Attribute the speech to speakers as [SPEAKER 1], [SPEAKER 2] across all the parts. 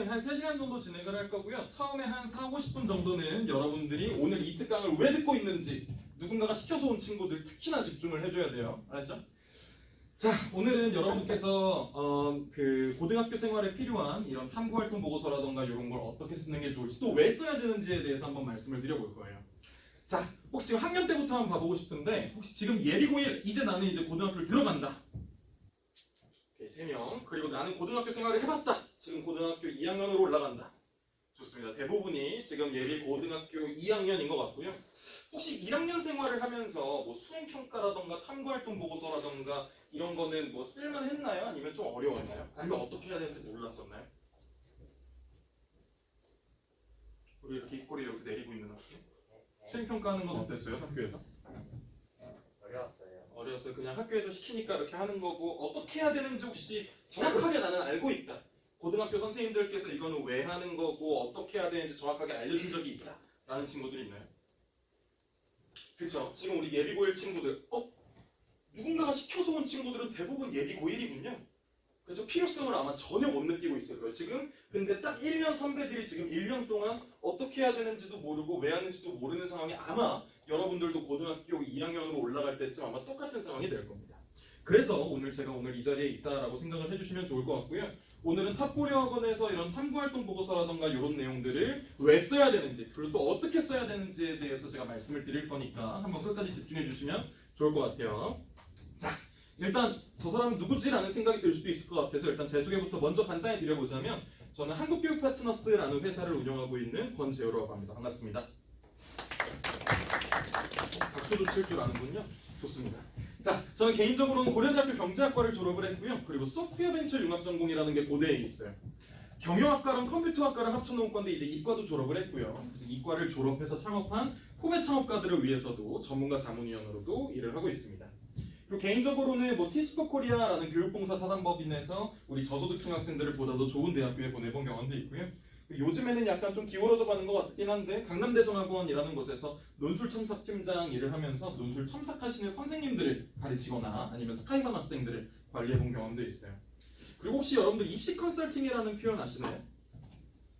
[SPEAKER 1] 강의는 한 3시간 정도 진행을 할 거고요. 처음에 한 4, 50분 정도는 여러분들이 오늘 이 특강을 왜 듣고 있는지 누군가가 시켜서 온 친구들 특히나 집중을 해줘야 돼요. 알았죠? 자, 오늘은 여러분께서 그 고등학교 생활에 필요한 이런 탐구활동 보고서라던가 이런 걸 어떻게 쓰는 게 좋을지 또 왜 써야 되는지에 대해서 한번 말씀을 드려볼 거예요. 자, 혹시 지금 학년 때부터 한번 봐보고 싶은데 혹시 지금 예비 고1 이제 나는 이제 고등학교를 들어간다. 3명. 그리고 나는 고등학교 생활을 해봤다. 지금 고등학교 2학년으로 올라간다. 좋습니다. 대부분이 지금 예비 고등학교 2학년인 것 같고요. 혹시 1학년 생활을 하면서 뭐 수행평가라던가 탐구활동 보고서라던가 이런 거는 뭐 쓸만했나요? 아니면 좀 어려웠나요? 아니면 어떻게 해야 되는지 몰랐었나요? 우리 이렇게 입꼬리 이렇게 내리고 있는 학생? 수행평가하는 건 어땠어요? 학교에서? 어려웠어요. 그냥 학교에서 시키니까 이렇게 하는 거고 어떻게 해야 되는지 혹시 정확하게 나는 알고 있다. 고등학교 선생님들께서 이거는 왜 하는 거고 어떻게 해야 되는지 정확하게 알려준 적이 있다. 라는 친구들이 있나요? 그쵸? 지금 우리 예비 고1 친구들 누군가가 시켜서 온 친구들은 대부분 예비 고1이군요. 그래서 필요성을 아마 전혀 못 느끼고 있을 거예요. 지금 근데 딱 1년 선배들이 지금 1년 동안 어떻게 해야 되는지도 모르고 왜 하는지도 모르는 상황이 아마 여러분들도 고등학교 2학년으로 올라갈 때쯤 아마 똑같은 상황이 될 겁니다. 그래서 오늘 제가 이 자리에 있다라고 생각을 해주시면 좋을 것 같고요. 오늘은 탑고려 학원에서 이런 탐구활동 보고서라던가 이런 내용들을 왜 써야 되는지 그리고 또 어떻게 써야 되는지에 대해서 제가 말씀을 드릴 거니까 한번 끝까지 집중해 주시면 좋을 것 같아요. 자, 일단 저 사람은 누구지라는 생각이 들 수도 있을 것 같아서 일단 제 소개부터 먼저 간단히 드려보자면 저는 한국교육파트너스라는 회사를 운영하고 있는 권재호라고 합니다. 반갑습니다. 박수도 칠 줄 아는군요. 좋습니다. 자, 저는 개인적으로는 고려대학교 경제학과를 졸업을 했고요. 그리고 소프트웨어 벤처 융합전공이라는 게 고대에 있어요. 경영학과랑 컴퓨터학과를 합쳐놓은 건데 이제 이과도 졸업을 했고요. 그래서 이과를 졸업해서 창업한 후배 창업가들을 위해서도 전문가 자문위원으로도 일을 하고 있습니다. 그리고 개인적으로는 티스포 코리아라는 교육봉사 사단법인에서 우리 저소득층 학생들을 보다 더 좋은 대학교에 보내본 경험도 있고요. 요즘에는 약간 좀 기울어져 가는 것 같긴 한데 강남대성학원이라는 곳에서 논술 첨삭팀장 일을 하면서 논술 첨삭하시는 선생님들을 가르치거나 아니면 스카이반 학생들을 관리해본 경험도 있어요. 그리고 혹시 여러분들 입시 컨설팅이라는 표현 아시나요?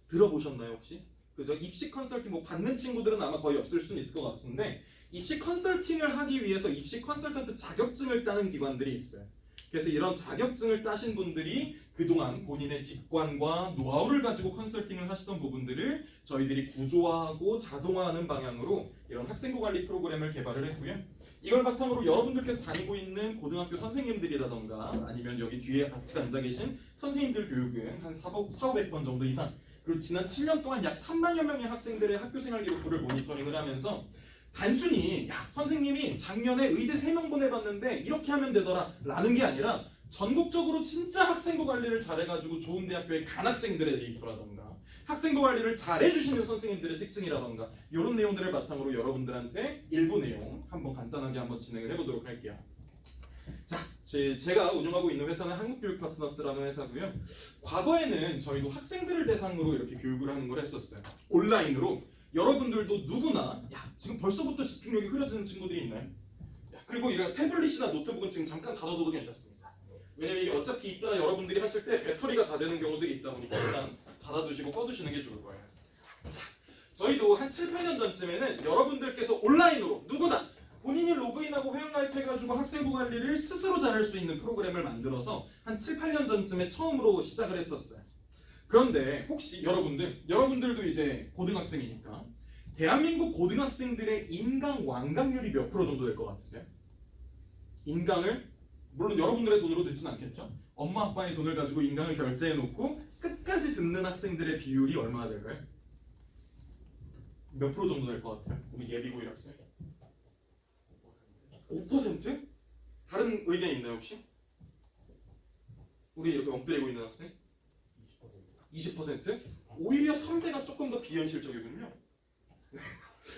[SPEAKER 1] 들어보셨나요 혹시? 그죠? 입시 컨설팅 받는 친구들은 아마 거의 없을 수는 있을 것 같은데 입시 컨설팅을 하기 위해서 입시 컨설턴트 자격증을 따는 기관들이 있어요. 그래서 이런 자격증을 따신 분들이 그동안 본인의 직관과 노하우를 가지고 컨설팅을 하시던 부분들을 저희들이 구조화하고 자동화하는 방향으로 이런 학생부 관리 프로그램을 개발을 했고요. 이걸 바탕으로 여러분들께서 다니고 있는 고등학교 선생님들이라던가 아니면 여기 뒤에 같이 앉아 계신 선생님들 교육은 한 4,500번 정도 이상 그리고 지난 7년 동안 약 3만여 명의 학생들의 학교생활 기록부를 모니터링을 하면서 단순히 선생님이 작년에 의대 3명 보내봤는데 이렇게 하면 되더라 라는 게 아니라 전국적으로 진짜 학생부 관리를 잘해가지고 좋은 대학교에 간 학생들의 데이터라던가 학생부 관리를 잘해주시는 선생님들의 특징이라던가 이런 내용들을 바탕으로 여러분들한테 일부 내용 한번 간단하게 한번 진행을 해보도록 할게요. 자, 제가 운영하고 있는 회사는 한국교육파트너스라는 회사고요. 과거에는 저희도 학생들을 대상으로 이렇게 교육을 하는 걸 했었어요. 온라인으로. 여러분들도 누구나 지금 벌써부터 집중력이 흐려지는 친구들이 있나요? 그리고 이런 태블릿이나 노트북은 지금 잠깐 닫아둬도 괜찮습니다. 왜냐면 이게 어차피 이따 여러분들이 하실 때 배터리가 다 되는 경우들이 있다 보니까 일단 닫아두시고 꺼두시는 게 좋을 거예요. 자, 저희도 한 7, 8년 전쯤에는 여러분들께서 온라인으로 누구나 본인이 로그인하고 회원가입해가지고 학생부 관리를 스스로 잘할 수 있는 프로그램을 만들어서 한 7, 8년 전쯤에 처음으로 시작을 했었어요. 그런데 혹시 여러분들도 이제 고등학생이니까 대한민국 고등학생들의 인강 완강률이 몇 프로 정도 될 것 같으세요? 인강을 물론 여러분들의 돈으로 듣진 않겠죠? 엄마 아빠의 돈을 가지고 인강을 결제해놓고 끝까지 듣는 학생들의 비율이 얼마나 될까요? 몇 프로 정도 될 것 같아요? 우리 예비 고1 학생 5%? 다른 의견 있나요 혹시? 우리 이렇게 엎드리고 있는 학생? 20%? 오히려 3배가 조금 더 비현실적이군요.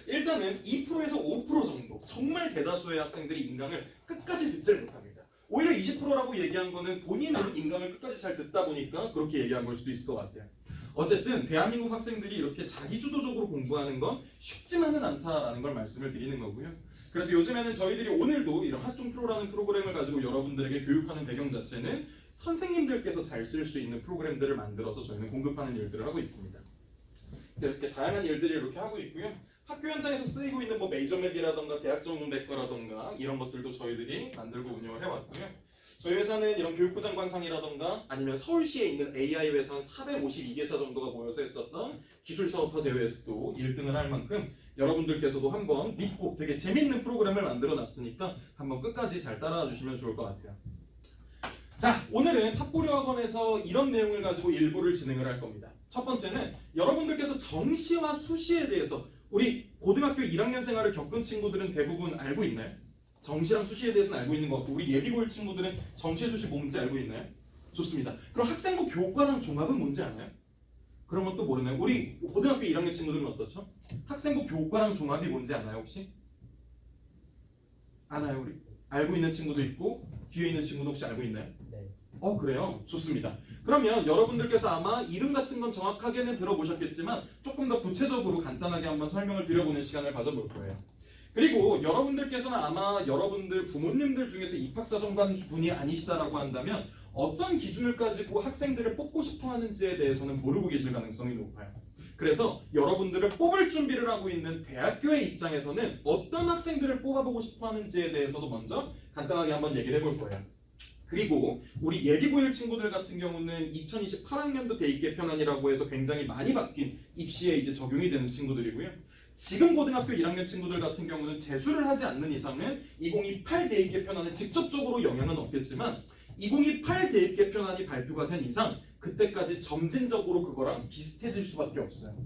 [SPEAKER 1] 일단은 2%에서 5% 정도 정말 대다수의 학생들이 인강을 끝까지 듣질 못합니다. 오히려 20%라고 얘기한 거는 본인은 인강을 끝까지 잘 듣다 보니까 그렇게 얘기한 걸 수도 있을 것 같아요. 어쨌든 대한민국 학생들이 이렇게 자기주도적으로 공부하는 건 쉽지만은 않다라는 걸 말씀을 드리는 거고요. 그래서 요즘에는 저희들이 오늘도 이런 학종 프로라는 프로그램을 가지고 여러분들에게 교육하는 배경 자체는 선생님들께서 잘 쓸 수 있는 프로그램들을 만들어서 저희는 공급하는 일들을 하고 있습니다. 이렇게 다양한 일들을 이렇게 하고 있고요. 학교 현장에서 쓰이고 있는 뭐 메이저맵이라던가 대학 전공 백과라던가 이런 것들도 저희들이 만들고 운영을 해왔고요. 저희 회사는 이런 교육부 장관상이라던가 아니면 서울시에 있는 AI 회사 452개사 정도가 모여서 했었던 기술사업화 대회에서도 1등을 할 만큼 여러분들께서도 한번 믿고 되게 재밌는 프로그램을 만들어 놨으니까 한번 끝까지 잘 따라와 주시면 좋을 것 같아요. 자, 오늘은 탑고려학원에서 이런 내용을 가지고 일부를 진행을 할 겁니다. 첫 번째는 여러분들께서 정시와 수시에 대해서 우리 고등학교 1학년 생활을 겪은 친구들은 대부분 알고 있나요? 정시랑 수시에 대해서는 알고 있는 것 같고 우리 예비고일 친구들은 정시, 수시 뭔지 알고 있나요? 좋습니다. 그럼 학생부 교과랑 종합은 뭔지 아나요? 그런 것도 모르나요? 우리 고등학교 1학년 친구들은 어떻죠? 학생부 교과랑 종합이 뭔지 아나요 혹시? 아나요 우리? 알고 있는 친구도 있고 뒤에 있는 친구도 혹시 알고 있나요?
[SPEAKER 2] 네.
[SPEAKER 1] 그래요? 좋습니다. 그러면 여러분들께서 아마 이름 같은 건 정확하게는 들어보셨겠지만 조금 더 구체적으로 간단하게 한번 설명을 드려보는 시간을 가져볼 거예요. 그리고 여러분들께서는 아마 여러분들 부모님들 중에서 입학사정관 분이 아니시다라고 한다면 어떤 기준을 가지고 학생들을 뽑고 싶어 하는지에 대해서는 모르고 계실 가능성이 높아요. 그래서 여러분들을 뽑을 준비를 하고 있는 대학교의 입장에서는 어떤 학생들을 뽑아보고 싶어 하는지에 대해서도 먼저 간단하게 한번 얘기를 해볼 거예요. 그리고 우리 예비고1 친구들 같은 경우는 2028학년도 대입 개편안이라고 해서 굉장히 많이 바뀐 입시에 이제 적용이 되는 친구들이고요. 지금 고등학교 1학년 친구들 같은 경우는 재수를 하지 않는 이상은 2028 대입 개편안에 직접적으로 영향은 없겠지만 2028 대입 개편안이 발표가 된 이상 그때까지 점진적으로 그거랑 비슷해질 수밖에 없어요.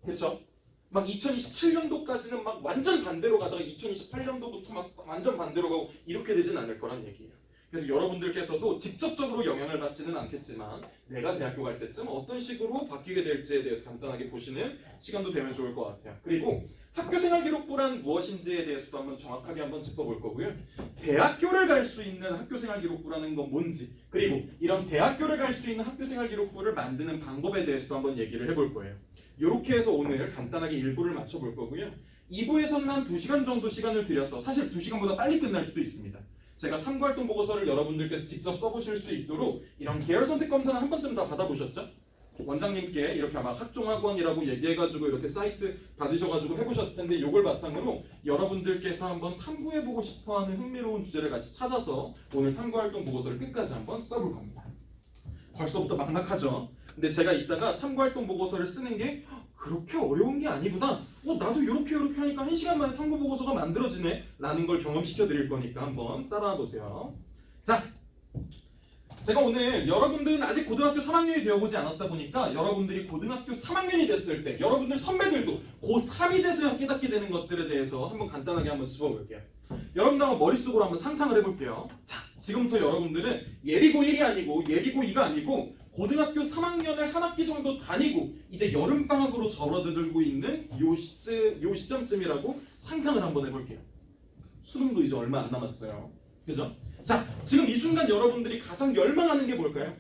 [SPEAKER 1] 그렇죠? 막 2027년도까지는 막 완전 반대로 가다가 2028년도부터 막 완전 반대로 가고 이렇게 되진 않을 거란 얘기예요. 그래서 여러분들께서도 직접적으로 영향을 받지는 않겠지만 내가 대학교 갈 때쯤 어떤 식으로 바뀌게 될지에 대해서 간단하게 보시는 시간도 되면 좋을 것 같아요. 그리고 학교생활기록부란 무엇인지에 대해서도 한번 정확하게 한번 짚어볼 거고요. 대학교를 갈 수 있는 학교생활기록부라는 건 뭔지 그리고 이런 대학교를 갈 수 있는 학교생활기록부를 만드는 방법에 대해서도 한번 얘기를 해볼 거예요. 이렇게 해서 오늘 간단하게 1부를 맞춰볼 거고요. 2부에서는 한 2시간 정도 시간을 들여서 사실 2시간보다 빨리 끝날 수도 있습니다. 제가 탐구활동 보고서를 여러분들께서 직접 써보실 수 있도록 이런 계열 선택 검사는 한 번쯤 다 받아보셨죠? 원장님께 이렇게 아마 학종학원이라고 얘기해가지고 이렇게 사이트 받으셔가지고 해보셨을 텐데 이걸 바탕으로 여러분들께서 한번 탐구해보고 싶어하는 흥미로운 주제를 같이 찾아서 오늘 탐구활동 보고서를 끝까지 한번 써볼 겁니다. 벌써부터 막막하죠? 근데 제가 이따가 탐구활동 보고서를 쓰는 게 그렇게 어려운 게 아니구나. 나도 이렇게 하니까 1시간 만에 탐구 보고서가 만들어지네 라는 걸 경험시켜 드릴 거니까 한번 따라와 보세요. 자, 제가 오늘 여러분들은 아직 고등학교 3학년이 되어보지 않았다 보니까 여러분들이 고등학교 3학년이 됐을 때 여러분들 선배들도 고3이 돼서야 깨닫게 되는 것들에 대해서 한번 간단하게 한번 짚어볼게요. 여러분들 한번 머릿속으로 한번 상상을 해볼게요. 자, 지금부터 여러분들은 예비고 1이 아니고 예비고 2가 아니고 고등학교 3학년을 한 학기 정도 다니고 이제 여름방학으로 접어들고 있는 요 시점쯤이라고 상상을 한번 해볼게요. 수능도 이제 얼마 안 남았어요. 그죠? 자, 지금 이 순간 여러분들이 가장 열망하는 게 뭘까요?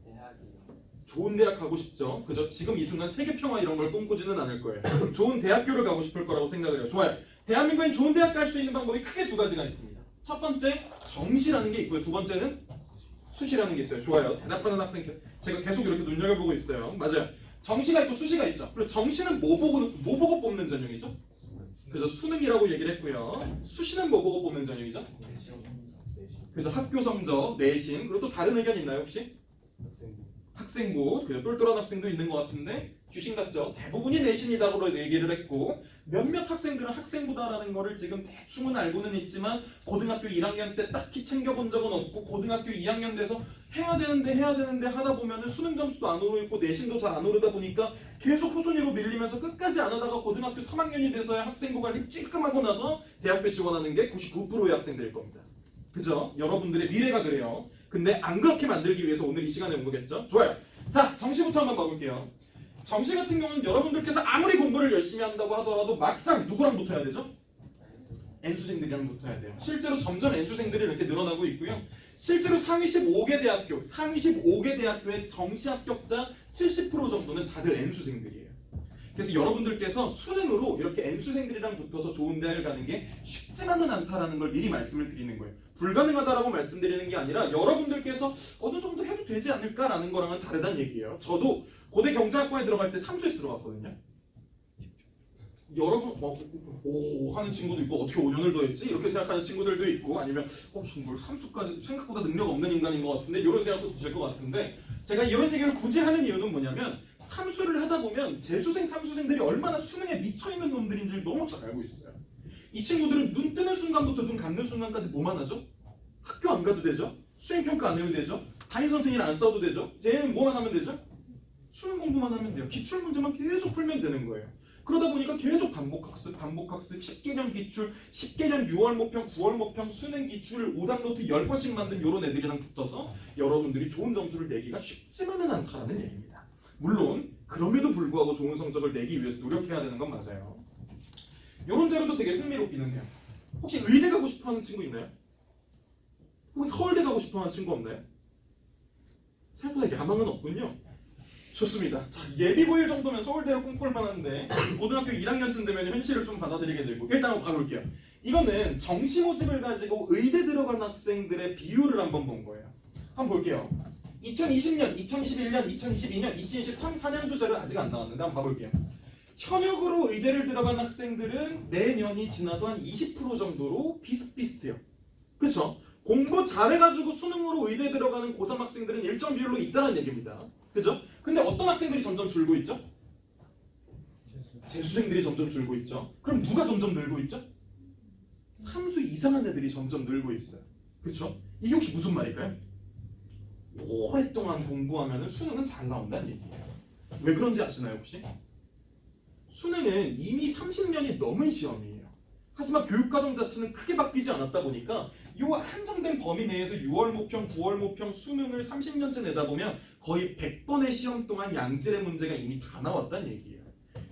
[SPEAKER 2] 대학이요.
[SPEAKER 1] 좋은 대학 가고 싶죠. 그죠? 지금 이 순간 세계평화 이런 걸 꿈꾸지는 않을 거예요. 좋은 대학교를 가고 싶을 거라고 생각을 해요. 좋아요. 대한민국엔 좋은 대학 갈 수 있는 방법이 크게 2가지가 있습니다. 첫 번째, 정시라는 게 있고요. 2번째는 수시라는 게 있어요. 좋아요. 대답하는 학생 제가 계속 이렇게 눈여겨보고 있어요. 맞아요. 정시가 있고 수시가 있죠. 그리고 정시는 뭐 보고 뽑는 전형이죠? 그래서 수능이라고 얘기를 했고요. 수시는 뭐 보고 뽑는 전형이죠? 그래서 학교 성적, 내신, 그리고 또 다른 의견 있나요 혹시? 학생부, 그래서 똘똘한 학생도 있는 것 같은데 귀신 같죠? 대부분이 내신이다고 얘기를 했고 몇몇 학생들은 학생부다라는 거를 지금 대충은 알고는 있지만 고등학교 1학년 때 딱히 챙겨본 적은 없고 고등학교 2학년 돼서 해야 되는데 하다 보면은 수능 점수도 안 오르고 내신도 잘 안 오르다 보니까 계속 후순위로 밀리면서 끝까지 안 하다가 고등학교 3학년이 돼서야 학생부 관리 찔끔하고 나서 대학교 지원하는 게 99%의 학생들일 겁니다. 그죠? 여러분들의 미래가 그래요. 근데 안 그렇게 만들기 위해서 오늘 이 시간에 온 거겠죠? 좋아요. 자, 정시부터 한번 봐볼게요. 정시 같은 경우는 여러분들께서 아무리 공부를 열심히 한다고 하더라도 막상 누구랑 붙어야 되죠? N수생들이랑 붙어야 돼요. 실제로 점점 N수생들이 이렇게 늘어나고 있고요. 실제로 상위 15개 대학교의 정시 합격자 70% 정도는 다들 N수생들이에요. 그래서 여러분들께서 수능으로 이렇게 N수생들이랑 붙어서 좋은 대학을 가는 게 쉽지만은 않다라는 걸 미리 말씀을 드리는 거예요. 불가능하다라고 말씀드리는 게 아니라 여러분들께서 어느 정도 해도 되지 않을까라는 거랑은 다르다는 얘기예요. 저도 고대 경제학과에 들어갈 때 삼수에서 들어갔거든요. 여러분 오 하는 친구도 있고 어떻게 5년을 더 했지? 이렇게 생각하는 친구들도 있고 아니면 뭘 삼수까지 생각보다 능력 없는 인간인 것 같은데 이런 생각도 드실 것 같은데 제가 이런 얘기를 굳이 하는 이유는 뭐냐면 삼수를 하다 보면 재수생, 삼수생들이 얼마나 수능에 미쳐있는 놈들인지 너무 잘 알고 있어요. 이 친구들은 눈 뜨는 순간부터 눈 감는 순간까지 뭐만 하죠? 학교 안 가도 되죠? 수행평가 안 해도 되죠? 담임선생님이랑 안 싸워도 되죠? 얘는 뭐만 하면 되죠? 수능 공부만 하면 돼요. 기출문제만 계속 풀면 되는 거예요. 그러다 보니까 계속 반복학습, 10개년 기출, 10개년 6월 모평, 9월 모평, 수능 기출, 오답노트 10번씩 만든 이런 애들이랑 붙어서 여러분들이 좋은 점수를 내기가 쉽지만은 않다는 얘기입니다. 물론 그럼에도 불구하고 좋은 성적을 내기 위해서 노력해야 되는 건 맞아요. 이런 자료도 되게 흥미롭기는 해요. 혹시 의대 가고 싶어하는 친구 있나요? 혹은 서울대 가고 싶어하는 친구 없나요? 생각보다 야망은 없군요. 좋습니다. 자, 예비고일 정도면 서울대를 꿈꿀 만한데 고등학교 1학년쯤 되면 현실을 좀 받아들이게 되고 일단 한번 가볼게요. 이거는 정시 모집을 가지고 의대 들어간 학생들의 비율을 한번 본 거예요. 한번 볼게요. 2020년, 2021년, 2022년, 2023, 4년도 자료 아직 안 나왔는데 한번 봐볼게요. 현역으로 의대를 들어간 학생들은 내년이 지나도 한 20% 정도로 비슷비슷해요. 그렇죠? 공부 잘해가지고 수능으로 의대 들어가는 고3 학생들은 일정 비율로 있다는 얘기입니다. 그죠? 근데 어떤 학생들이 점점 줄고 있죠? 재수생들이 점점 줄고 있죠. 그럼 누가 점점 늘고 있죠? 삼수 이상한 애들이 점점 늘고 있어요. 그렇죠? 이게 혹시 무슨 말일까요? 오랫동안 공부하면 수능은 잘 나온다는 얘기예요. 왜 그런지 아시나요 혹시? 수능은 이미 30년이 넘은 시험이에요. 하지만 교육과정 자체는 크게 바뀌지 않았다 보니까 이 한정된 범위 내에서 6월 모평, 9월 모평 수능을 30년째 내다 보면 거의 100번의 시험 동안 양질의 문제가 이미 다 나왔다는 얘기예요.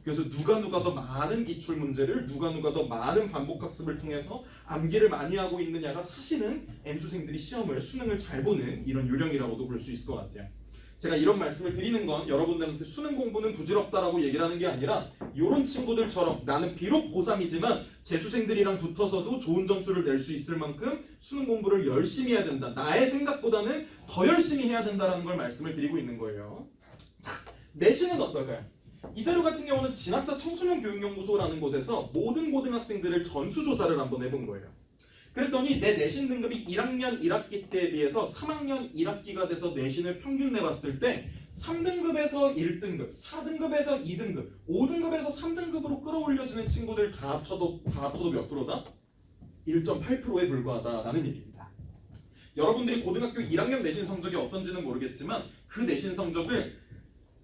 [SPEAKER 1] 그래서 누가 더 많은 기출 문제를 누가 더 많은 반복학습을 통해서 암기를 많이 하고 있느냐가 사실은 N수생들이 수능을 잘 보는 이런 요령이라고도 볼 수 있을 것 같아요. 제가 이런 말씀을 드리는 건 여러분들한테 수능 공부는 부질없다라고 얘기를 하는 게 아니라 이런 친구들처럼 나는 비록 고3이지만 재수생들이랑 붙어서도 좋은 점수를 낼 수 있을 만큼 수능 공부를 열심히 해야 된다. 나의 생각보다는 더 열심히 해야 된다는 걸 말씀을 드리고 있는 거예요. 자, 내신은 어떨까요? 이 자료 같은 경우는 진학사 청소년교육연구소라는 곳에서 모든 고등학생들을 전수조사를 한번 해본 거예요. 그랬더니 내 내신 등급이 1학년 1학기 때에 비해서 3학년 1학기가 돼서 내신을 평균 내봤을 때 3등급에서 1등급, 4등급에서 2등급, 5등급에서 3등급으로 끌어올려지는 친구들 다 합쳐도 몇 프로다? 1.8%에 불과하다라는 얘기입니다. 여러분들이 고등학교 1학년 내신 성적이 어떤지는 모르겠지만 그 내신 성적을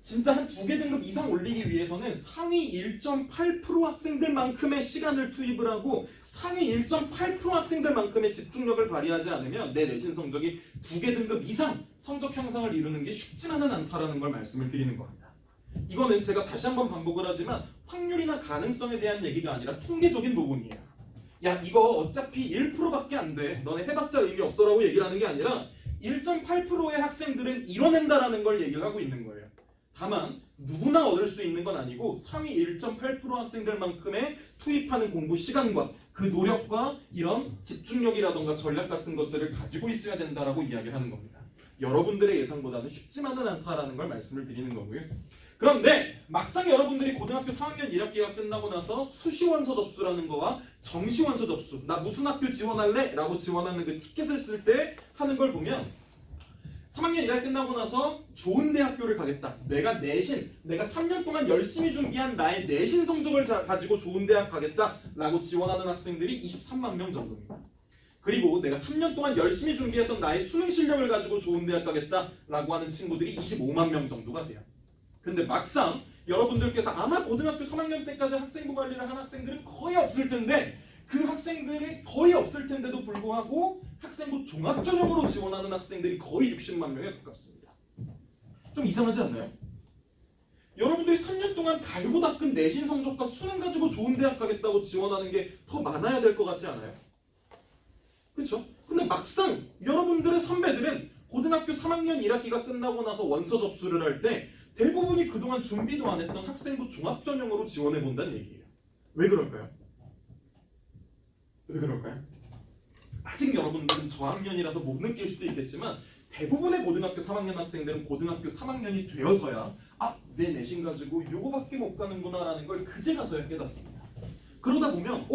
[SPEAKER 1] 진짜 한 2개 등급 이상 올리기 위해서는 상위 1.8% 학생들만큼의 시간을 투입을 하고 상위 1.8% 학생들만큼의 집중력을 발휘하지 않으면 내 내신 성적이 2개 등급 이상 성적 향상을 이루는 게 쉽지만은 않다라는 걸 말씀을 드리는 겁니다. 이거는 제가 다시 한번 반복을 하지만 확률이나 가능성에 대한 얘기가 아니라 통계적인 부분이에요. 야 이거 어차피 1%밖에 안 돼. 너네 해봤자 의미 없어라고 얘기를 하는 게 아니라 1.8%의 학생들은 이뤄낸다라는 걸 얘기를 하고 있는 거예요. 다만 누구나 얻을 수 있는 건 아니고 상위 1.8% 학생들만큼의 투입하는 공부 시간과 그 노력과 이런 집중력이라던가 전략 같은 것들을 가지고 있어야 된다라고 이야기를 하는 겁니다. 여러분들의 예상보다는 쉽지만은 않다라는 걸 말씀을 드리는 거고요. 그런데 막상 여러분들이 고등학교 3학년 1학기가 끝나고 나서 수시원서 접수라는 거와 정시원서 접수 나 무슨 학교 지원할래? 라고 지원하는 그 티켓을 쓸 때 하는 걸 보면 3학년 1학기 끝나고 나서 좋은 대학교를 가겠다. 내가 3년 동안 열심히 준비한 나의 내신 성적을 가지고 좋은 대학 가겠다 라고 지원하는 학생들이 23만 명 정도입니다. 그리고 내가 3년 동안 열심히 준비했던 나의 수능 실력을 가지고 좋은 대학 가겠다 라고 하는 친구들이 25만 명 정도가 돼요. 근데 막상 여러분들께서 아마 고등학교 3학년 때까지 학생부 관리를 한 학생들은 거의 없을 텐데 그 학생들이 거의 없을 텐데도 불구하고 학생부 종합전형으로 지원하는 학생들이 거의 60만 명에 가깝습니다. 좀 이상하지 않나요? 여러분들이 3년 동안 갈고 닦은 내신 성적과 수능 가지고 좋은 대학 가겠다고 지원하는 게 더 많아야 될 것 같지 않아요? 그렇죠? 근데 막상 여러분들의 선배들은 고등학교 3학년 1학기가 끝나고 나서 원서 접수를 할 때 대부분이 그동안 준비도 안 했던 학생부 종합전형으로 지원해 본다는 얘기예요. 왜 그럴까요? 왜 그럴까요? 아직 여러분들은 저학년이라서 못 느낄 수도 있겠지만 대부분의 고등학교 3학년 학생들은 고등학교 3학년이 되어서야 내 내신 가지고 요거밖에 못 가는구나 라는 걸 그제 가서야 깨닫습니다. 그러다 보면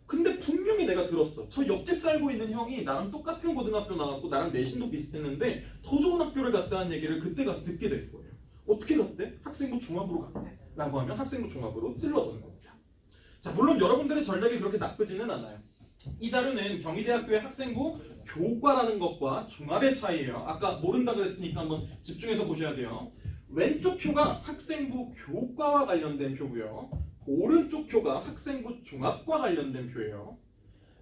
[SPEAKER 1] 근데 분명히 내가 들었어. 저 옆집 살고 있는 형이 나랑 똑같은 고등학교 나왔고 나랑 내신도 비슷했는데 더 좋은 학교를 갔다는 얘기를 그때 가서 듣게 될 거예요. 어떻게 갔대? 학생부 종합으로 갔대 라고 하면 학생부 종합으로 찔러보는 겁니다. 자, 물론 여러분들의 전략이 그렇게 나쁘지는 않아요. 이 자료는 경희대학교의 학생부 교과라는 것과 종합의 차이예요. 아까 모른다 그랬으니까 한번 집중해서 보셔야 돼요. 왼쪽 표가 학생부 교과와 관련된 표고요. 오른쪽 표가 학생부 종합과 관련된 표예요.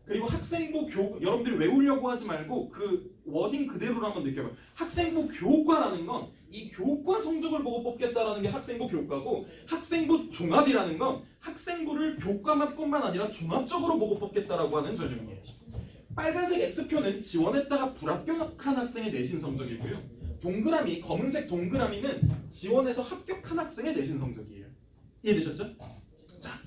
[SPEAKER 1] 그리고 학생부 여러분들이 외우려고 하지 말고 그 워딩 그대로로 한번 느껴봐요. 학생부 교과라는 건 이 교과 성적을 보고 뽑겠다라는 게 학생부 교과고, 학생부 종합이라는 건 학생부를 교과만뿐만 아니라 종합적으로 보고 뽑겠다라고 하는 전형이에요. 빨간색 X표는 지원했다가 불합격한 학생의 내신 성적이고요. 동그라미, 검은색 동그라미는 지원해서 합격한 학생의 내신 성적이에요. 이해되셨죠? 자,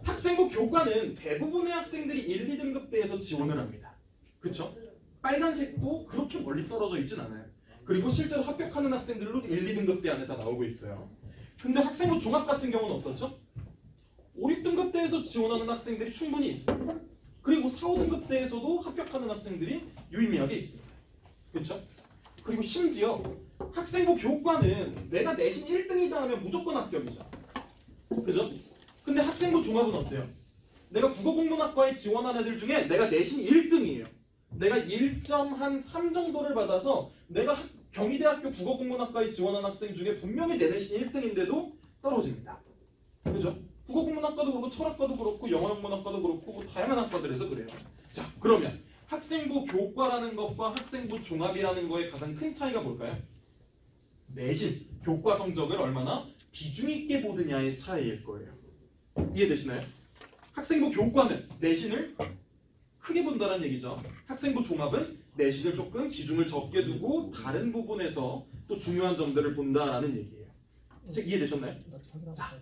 [SPEAKER 1] 학생부 교과는 대부분의 학생들이 1, 2등급대에서 지원을 합니다. 그쵸? 빨간색도 그렇게 멀리 떨어져 있진 않아요. 그리고 실제로 합격하는 학생들로 1, 2등급대 안에 다 나오고 있어요. 근데 학생부 종합 같은 경우는 어떻죠? 5, 6등급대에서 지원하는 학생들이 충분히 있어요. 그리고 4, 5등급대에서도 합격하는 학생들이 유의미하게 있습니다. 그렇죠? 그리고 심지어 학생부 교과는 내가 내신 1등이다 하면 무조건 합격이죠. 그죠? 근데 학생부 종합은 어때요? 내가 국어국문학과에 지원한 애들 중에 내가 내신 1등이에요. 내가 1.3 정도를 받아서 내가 경희대학교 국어국문학과에 지원한 학생 중에 분명히 내 내신 1등인데도 떨어집니다. 그죠? 국어국문학과도 그렇고 철학과도 그렇고 영어영문학과도 그렇고 뭐 다양한 학과들에서 그래요. 자, 그러면 학생부 교과라는 것과 학생부 종합이라는 거의 가장 큰 차이가 뭘까요? 내신, 교과 성적을 얼마나 비중 있게 보느냐의 차이일 거예요. 이해되시나요? 학생부 교과는 내신을 크게 본다는 얘기죠. 학생부 종합은 내신을 조금 비중을 적게 두고 다른 부분에서 또 중요한 점들을 본다라는 얘기예요. 즉 이해되셨나요? 자,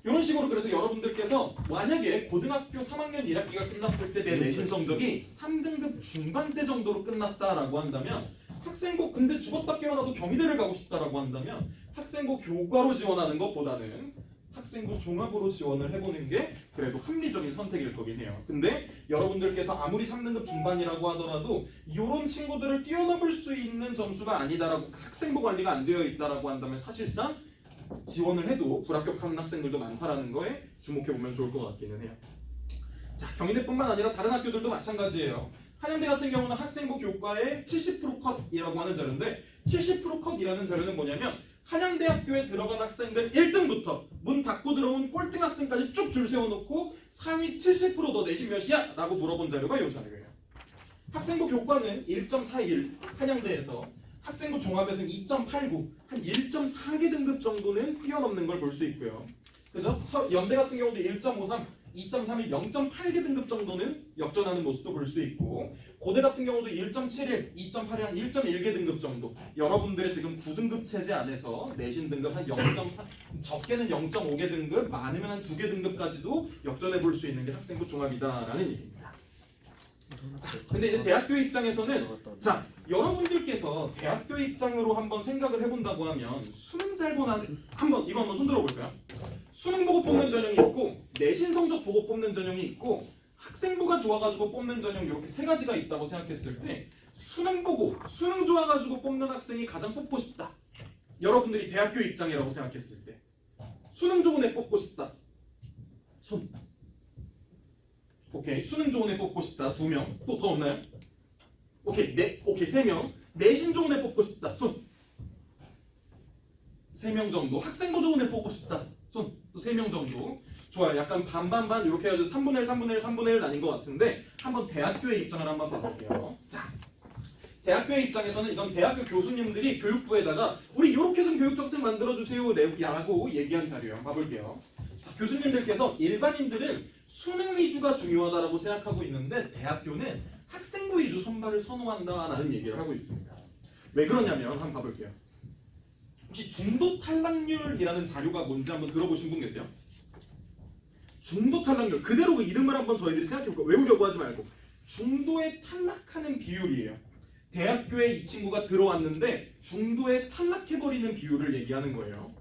[SPEAKER 1] 이런 식으로 그래서 여러분들께서 만약에 고등학교 3학년 1학기가 끝났을 때 내 내신 성적이 3등급 중반대 정도로 끝났다라고 한다면 학생부 근데 죽었다 깨어나도 경희대를 가고 싶다라고 한다면 학생부 교과로 지원하는 것보다는 학생부 종합으로 지원을 해보는 게 그래도 합리적인 선택일 거긴 해요. 근데 여러분들께서 아무리 3등급 중반이라고 하더라도 이런 친구들을 뛰어넘을 수 있는 점수가 아니다라고 학생부 관리가 안 되어 있다라고 한다면 사실상 지원을 해도 불합격하는 학생들도 많다라는 거에 주목해보면 좋을 것 같기는 해요. 자, 경희대뿐만 아니라 다른 학교들도 마찬가지예요. 한양대 같은 경우는 학생부 교과의 70% 컷이라고 하는 자료인데 70% 컷이라는 자료는 뭐냐면 한양대학교에 들어간 학생들 1등부터 문 닫고 들어온 꼴등 학생까지 쭉 줄 세워놓고 상위 70%너 내신 몇이야? 라고 물어본 자료가 이 자료예요. 학생부 교과는 1.41 한양대에서 학생부 종합에서는 2.89 한 1.4개 등급 정도는 뛰어넘는 걸 볼 수 있고요. 그죠? 연대 같은 경우도 1.53 2.31, 0.8개 등급 정도는 역전하는 모습도 볼 수 있고 고대 같은 경우도 1.71, 2.8에 한 1.1개 등급 정도 여러분들의 지금 9등급 체제 안에서 내신 등급 한 0.8 적게는 0.5개 등급 많으면 한 2개 등급까지도 역전해 볼 수 있는 게 학생부 종합이다라는 얘기입니다. 근데 이제 대학교 입장에서는 자 여러분들께서 대학교 입장으로 한번 생각을 해본다고 하면 수능 잘 보는 한번 이거 한번 손들어 볼까요? 수능 보고 뽑는 전형이 있고 내신 성적 보고 뽑는 전형이 있고 학생부가 좋아가지고 뽑는 전형 이렇게 세 가지가 있다고 생각했을 때 수능 보고 수능 좋아가지고 뽑는 학생이 가장 뽑고 싶다. 여러분들이 대학교 입장이라고 생각했을 때 수능 좋은 애 뽑고 싶다. 손. 오케이 수능 좋은 애 뽑고 싶다 2명 또 더 없나요? 오케이 3명 내신 좋은 애 뽑고 싶다 손 3명 정도 학생부 좋은 애 뽑고 싶다 손 또 3명 정도 좋아요 약간 반반반 이렇게 해가지고 3분의 1 3분의 1 3분의 1 나뉜 것 같은데 한번 대학교의 입장을 한번 봐볼게요. 자 대학교의 입장에서는 이건 대학교 교수님들이 교육부에다가 우리 이렇게 좀 교육정책 만들어주세요 라고 얘기한 자료예요. 봐볼게요. 자, 교수님들께서 일반인들은 수능 위주가 중요하다고 생각하고 있는데 대학교는 학생부 위주 선발을 선호한다라는 얘기를 하고 있습니다. 왜 그러냐면 한번 봐볼게요. 혹시 중도 탈락률이라는 자료가 뭔지 한번 들어보신 분 계세요? 중도 탈락률 그대로 그 이름을 한번 저희들이 생각해볼까요? 외우려고 하지 말고 중도에 탈락하는 비율이에요. 대학교에 이 친구가 들어왔는데 중도에 탈락해버리는 비율을 얘기하는 거예요.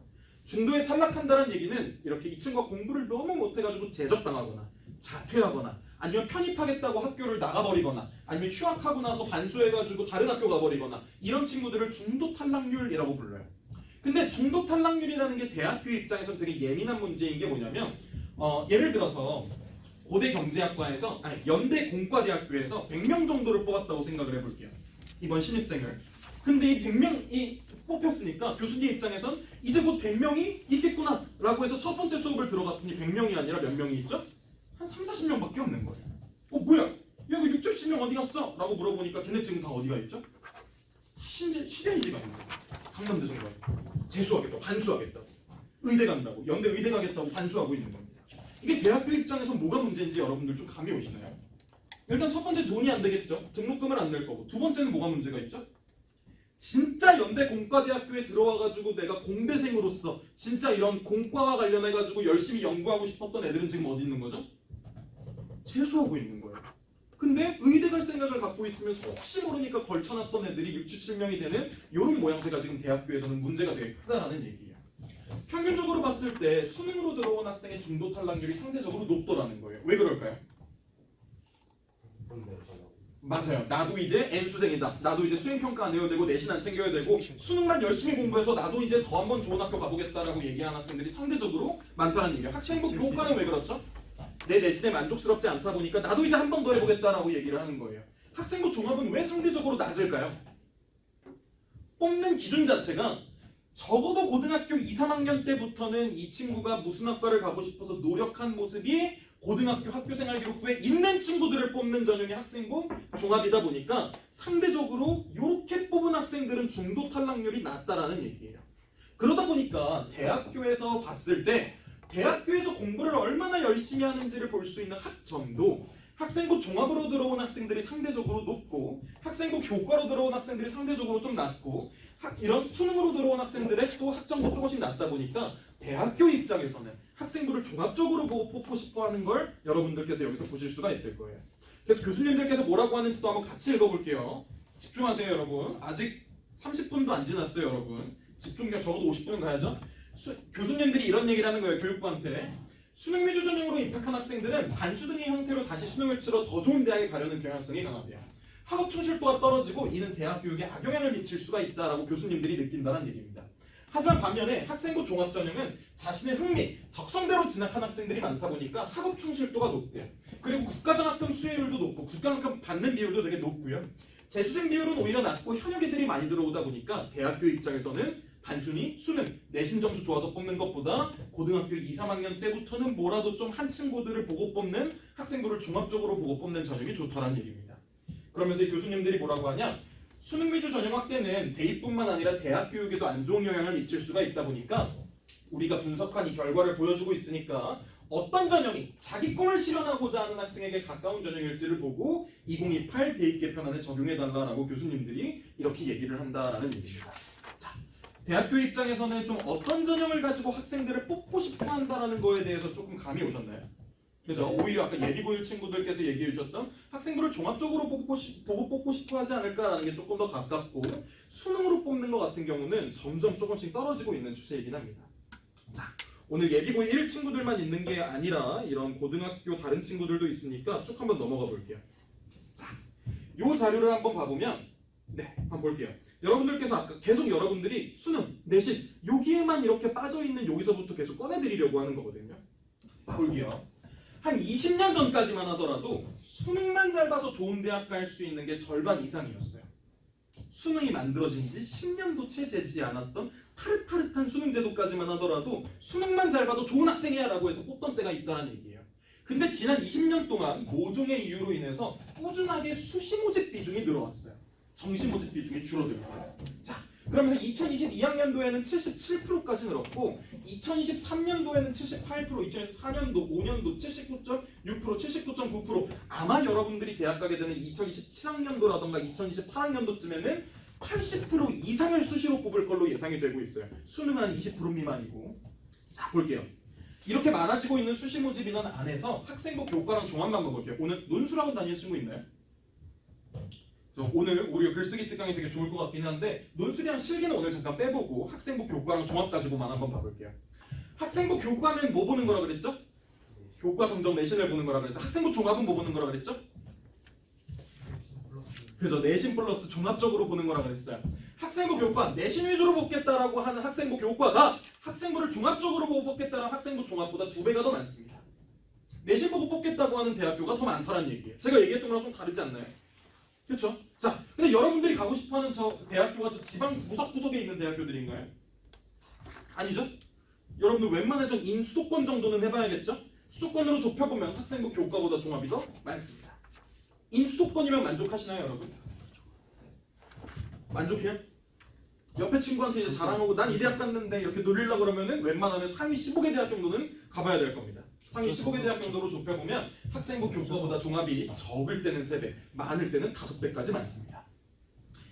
[SPEAKER 1] 중도에 탈락한다는 얘기는 이렇게 이 친구가 공부를 너무 못해가지고 제적당하거나 자퇴하거나 아니면 편입하겠다고 학교를 나가버리거나 아니면 휴학하고 나서 반수해가지고 다른 학교 가버리거나 이런 친구들을 중도 탈락률이라고 불러요. 근데 중도 탈락률이라는 게 대학교 입장에서는 되게 예민한 문제인 게 뭐냐면 예를 들어서 고대 경제학과에서 연대 공과대학교에서 100명 정도를 뽑았다고 생각을 해볼게요. 이번 신입생을. 근데 이 100명이 뽑혔으니까 교수님 입장에선 이제 곧 100명이 있겠구나 라고 해서 첫 번째 수업을 들어갔더니 100명이 아니라 몇 명이 있죠? 한 3, 40명밖에 없는 거예요. 뭐야? 야, 그 6, 70명 어디 갔어? 라고 물어보니까 걔네 지금 다 어디가 있죠? 시대인지가 있는 거예요. 강남대전 가요. 재수하겠다고, 반수하겠다고. 의대 간다고, 연대 의대 가겠다고 반수하고 있는 겁니다. 이게 대학교 입장에서 뭐가 문제인지 여러분들 좀 감이 오시나요? 일단 첫 번째 돈이 안 되겠죠. 등록금을 안 낼 거고. 두 번째는 뭐가 문제가 있죠? 진짜 연대 공과대학교에 들어와가지고 내가 공대생으로서 진짜 이런 공과와 관련해가지고 열심히 연구하고 싶었던 애들은 지금 어디 있는 거죠? 재수하고 있는 거예요. 근데 의대 갈 생각을 갖고 있으면서 혹시 모르니까 걸쳐놨던 애들이 6, 7명이 되는 이런 모양새가 지금 대학교에서는 문제가 되게 크다라는 얘기예요. 평균적으로 봤을 때 수능으로 들어온 학생의 중도 탈락률이 상대적으로 높더라는 거예요. 왜 그럴까요? 맞아요. 나도 이제 N수생이다. 나도 이제 수행평가 안 해야 되고 내신 안 챙겨야 되고 수능만 열심히 공부해서 나도 이제 더 한번 좋은 학교 가보겠다라고 얘기하는 학생들이 상대적으로 많다는 얘기예요. 학생부 교과는 왜 그렇죠? 내 내신에 만족스럽지 않다 보니까 나도 이제 한 번 더 해보겠다라고 얘기를 하는 거예요. 학생부 종합은 왜 상대적으로 낮을까요? 뽑는 기준 자체가 적어도 고등학교 2, 3학년 때부터는 이 친구가 무슨 학과를 가고 싶어서 노력한 모습이 고등학교 학교생활 기록부에 있는 친구들을 뽑는 전형의 학생부 종합이다 보니까 상대적으로 이렇게 뽑은 학생들은 중도 탈락률이 낮다라는 얘기예요. 그러다 보니까 대학교에서 봤을 때 대학교에서 공부를 얼마나 열심히 하는지를 볼 수 있는 학점도 학생부 종합으로 들어온 학생들이 상대적으로 높고 학생부 교과로 들어온 학생들이 상대적으로 좀 낮고 이런 수능으로 들어온 학생들의 또 학점도 조금씩 낮다 보니까 대학교 입장에서는 학생부를 종합적으로 보고 뽑고 싶어하는 걸 여러분들께서 여기서 보실 수가 있을 거예요. 그래서 교수님들께서 뭐라고 하는지도 한번 같이 읽어볼게요. 집중하세요 여러분. 아직 30분도 안 지났어요 여러분. 집중력 적어도 50분은 가야죠. 교수님들이 이런 얘기를 하는 거예요. 교육부한테. 수능 위주 전형으로 입학한 학생들은 반수 등의 형태로 다시 수능을 치러 더 좋은 대학에 가려는 경향성이 강하대요. 학업 충실도가 떨어지고 이는 대학 교육에 악영향을 미칠 수가 있다라고 교수님들이 느낀다는 얘기입니다. 하지만 반면에 학생부 종합전형은 자신의 흥미, 적성대로 진학한 학생들이 많다 보니까 학업 충실도가 높대요. 그리고 국가장학금 수혜율도 높고 국가장학금 받는 비율도 되게 높고요. 재수생 비율은 오히려 낮고 현역 애들이 많이 들어오다 보니까 대학교 입장에서는 단순히 수능, 내신 점수 좋아서 뽑는 것보다 고등학교 2, 3학년 때부터는 뭐라도 좀 한 친구들을 보고 뽑는 학생부를 종합적으로 보고 뽑는 전형이 좋다는 얘기입니다. 그러면서 교수님들이 뭐라고 하냐? 수능 위주 전형 확대는 대입뿐만 아니라 대학 교육에도 안 좋은 영향을 미칠 수가 있다 보니까 우리가 분석한 이 결과를 보여주고 있으니까 어떤 전형이 자기 꿈을 실현하고자 하는 학생에게 가까운 전형일지를 보고 2028 대입 개편안에 적용해달라고 교수님들이 이렇게 얘기를 한다라는 얘기입니다. 자, 대학교 입장에서는 좀 어떤 전형을 가지고 학생들을 뽑고 싶어 한다는 거에 대해서 조금 감이 오셨나요? 그래서 오히려 아까 예비고일 친구들께서 얘기해 주셨던 학생부를 종합적으로 보고 뽑고 싶어 하지 않을까라는 게 조금 더 가깝고 수능으로 뽑는 것 같은 경우는 점점 조금씩 떨어지고 있는 추세이긴 합니다. 자, 오늘 예비고일 1 친구들만 있는 게 아니라 이런 고등학교 다른 친구들도 있으니까 쭉 한번 넘어가 볼게요. 자, 요 자료를 한번 봐보면 네, 한번 볼게요. 여러분들께서 아까 계속 여러분들이 수능, 내신 여기에만 이렇게 빠져있는 여기서부터 계속 꺼내드리려고 하는 거거든요. 볼게요. 한 20년 전까지만 하더라도 수능만 잘 봐서 좋은 대학 갈 수 있는 게 절반 이상이었어요. 수능이 만들어진 지 10년도 채 되지 않았던 파릇파릇한 수능제도까지만 하더라도 수능만 잘 봐도 좋은 학생이야 라고 해서 뽑던 때가 있다는 얘기예요. 근데 지난 20년 동안 모종의 이유로 인해서 꾸준하게 수시 모집 비중이 늘어왔어요. 정시 모집 비중이 줄어들고요. 자, 그러면서 2022학년도에는 77%까지 늘었고 2023년도에는 78%, 2024년도, 5년도 79.6%, 79.9% 아마 여러분들이 대학 가게 되는 2027학년도라던가 2028학년도쯤에는 80% 이상을 수시로 뽑을 걸로 예상이 되고 있어요. 수능은 한 20% 미만이고. 자, 볼게요. 이렇게 많아지고 있는 수시 모집 인원 안에서 학생부 교과랑 종합만 볼게요. 오늘 논술학원 다니는 친구 있나요? 오늘 우리 글쓰기 특강이 되게 좋을 것 같긴 한데 논술이랑 실기는 오늘 잠깐 빼보고 학생부 교과랑 종합 가지고만 한번 봐볼게요. 학생부 교과는 뭐 보는 거라 그랬죠? 교과 성적 내신을 보는 거라 그래서 학생부 종합은 뭐 보는 거라 그랬죠? 그래서 내신 플러스 종합적으로 보는 거라 그랬어요. 학생부 교과 내신 위주로 뽑겠다라고 하는 학생부 교과가 학생부를 종합적으로 보고 뽑겠다는 학생부 종합보다 2배가 더 많습니다. 내신 보고 뽑겠다고 하는 대학교가 더 많다는 얘기예요. 제가 얘기했던 거랑 좀 다르지 않나요? 그렇죠? 자, 근데 여러분들이 가고 싶어하는 저 대학교가 저 지방 구석구석에 있는 대학교들인가요? 아니죠? 여러분들 웬만해선 인수도권 정도는 해봐야겠죠? 수도권으로 좁혀보면 학생부 교과보다 종합이 더 많습니다. 인수도권이면 만족하시나요, 여러분? 만족해요? 옆에 친구한테 이제 자랑하고 난 이 대학 갔는데 이렇게 놀리려고 그러면은 웬만하면 상위 15개 대학 정도는 가봐야 될 겁니다. 상위 15개 대학 정도로 좁혀보면 학생부 교과보다 종합이 적을 때는 3배, 많을 때는 5배까지 많습니다.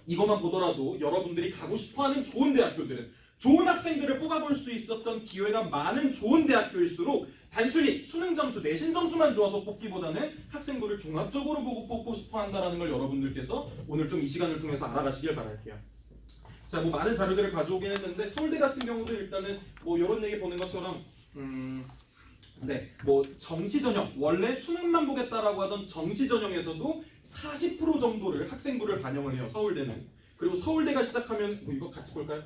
[SPEAKER 1] 이것만 보더라도 여러분들이 가고 싶어하는 좋은 대학교들은 좋은 학생들을 뽑아볼 수 있었던 기회가 많은 좋은 대학교일수록 단순히 수능 점수, 내신 점수만 좋아서 뽑기보다는 학생부를 종합적으로 보고 뽑고 싶어 한다는 걸 여러분들께서 오늘 좀 이 시간을 통해서 알아가시길 바랄게요. 자, 뭐 많은 자료들을 가져오긴 했는데 서울대 같은 경우도 일단은 뭐 이런 얘기 보는 것처럼 네, 뭐 정시 전형, 원래 수능만 보겠다라고 하던 정시 전형에서도 40% 정도를 학생부를 반영을 해요, 서울대는. 그리고 서울대가 시작하면 뭐 이거 같이 볼까요?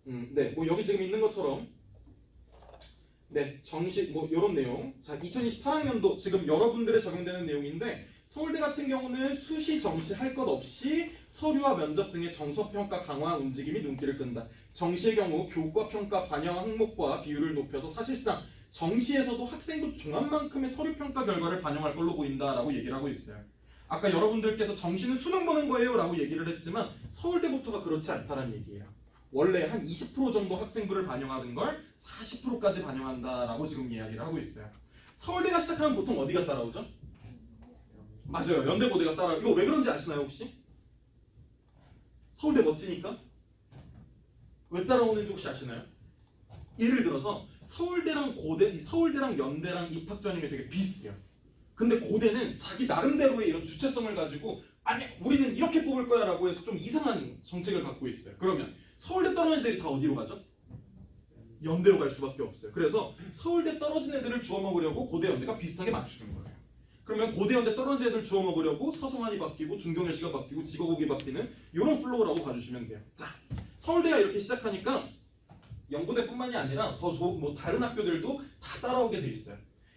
[SPEAKER 1] 네, 뭐 여기 지금 있는 것처럼 네, 정시 뭐 이런 내용. 자, 2028학년도 지금 여러분들에 적용되는 내용인데 서울대 같은 경우는 수시 정시 할 것 없이 서류와 면접 등의 정서평가 강화 움직임이 눈길을 끈다. 정시의 경우 교과평가 반영 항목과 비율을 높여서 사실상 정시에서도 학생부 종합만큼의 서류평가 결과를 반영할 걸로 보인다라고 얘기를 하고 있어요. 아까 여러분들께서 정시는 수능 보는 거예요 라고 얘기를 했지만 서울대부터가 그렇지 않다는 얘기예요. 원래 한 20% 정도 학생부를 반영하는 걸 40%까지 반영한다라고 지금 이야기를 하고 있어요. 서울대가 시작하면 보통 어디가 따라오죠? 맞아요. 연대고대가 따라오고. 이거 왜 그런지 아시나요 혹시? 서울대 멋지니까? 왜 따라오는지 혹시 아시나요? 예를 들어서 서울대랑 연대랑 입학 전형이 되게 비슷해요. 근데 고대는 자기 나름대로의 이런 주체성을 가지고 아니 우리는 이렇게 뽑을 거야 라고 해서 좀 이상한 정책을 갖고 있어요. 그러면 서울대 떨어진 애들이 다 어디로 가죠? 연대로 갈 수밖에 없어요. 그래서 서울대 떨어진 애들을 주워 먹으려고 고대 연대가 비슷하게 맞추는 거예요. 그러면 고대 연대 떨어진 애들 주워 먹으려고 서성환이 바뀌고 중경열시가 바뀌고 직업국이 바뀌는 이런 플로우라고 봐주시면 돼요. 자, 서울대가 이렇게 시작하니까 연고대뿐만이 아니라 더 좋은 뭐 다른 학교들도 다 따라오게 돼 있어요.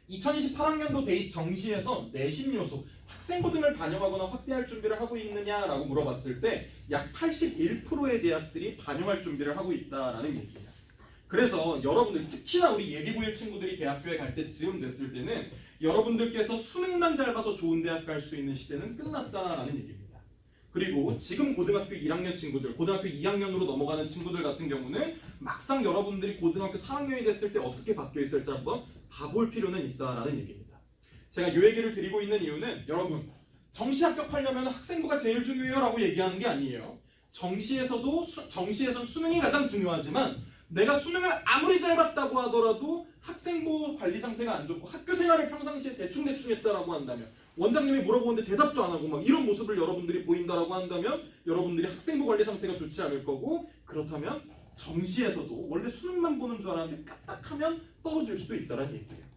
[SPEAKER 1] 2028학년도 대입 정시에서 내신 요소, 학생부 등을 반영하거나 확대할 준비를 하고 있느냐라고 물어봤을 때 약 81%의 대학들이 반영할 준비를 하고 있다라는 얘기예요. 그래서 여러분들 특히나 우리 예비고일 친구들이 대학교에 갈 때쯤 됐을 때는 여러분들께서 수능만 잘 봐서 좋은 대학 갈 수 있는 시대는 끝났다라는 얘기입니다. 그리고 지금 고등학교 1학년 친구들, 고등학교 2학년으로 넘어가는 친구들 같은 경우는 막상 여러분들이 고등학교 4학년이 됐을 때 어떻게 바뀌어 있을지 한번 봐볼 필요는 있다라는 얘기입니다. 제가 이 얘기를 드리고 있는 이유는 여러분 정시 합격하려면 학생부가 제일 중요해요 라고 얘기하는 게 아니에요. 정시에선 수능이 가장 중요하지만 내가 수능을 아무리 잘 봤다고 하더라도 학생부 관리 상태가 안 좋고 학교 생활을 평상시에 대충 했다라고 한다면 원장님이 물어보는데 대답도 안 하고 막 이런 모습을 여러분들이 보인다라고 한다면 여러분들이 학생부 관리 상태가 좋지 않을 거고 그렇다면 정시에서도 원래 수능만 보는 줄 알았는데 까딱하면 떨어질 수도 있다는 얘기예요.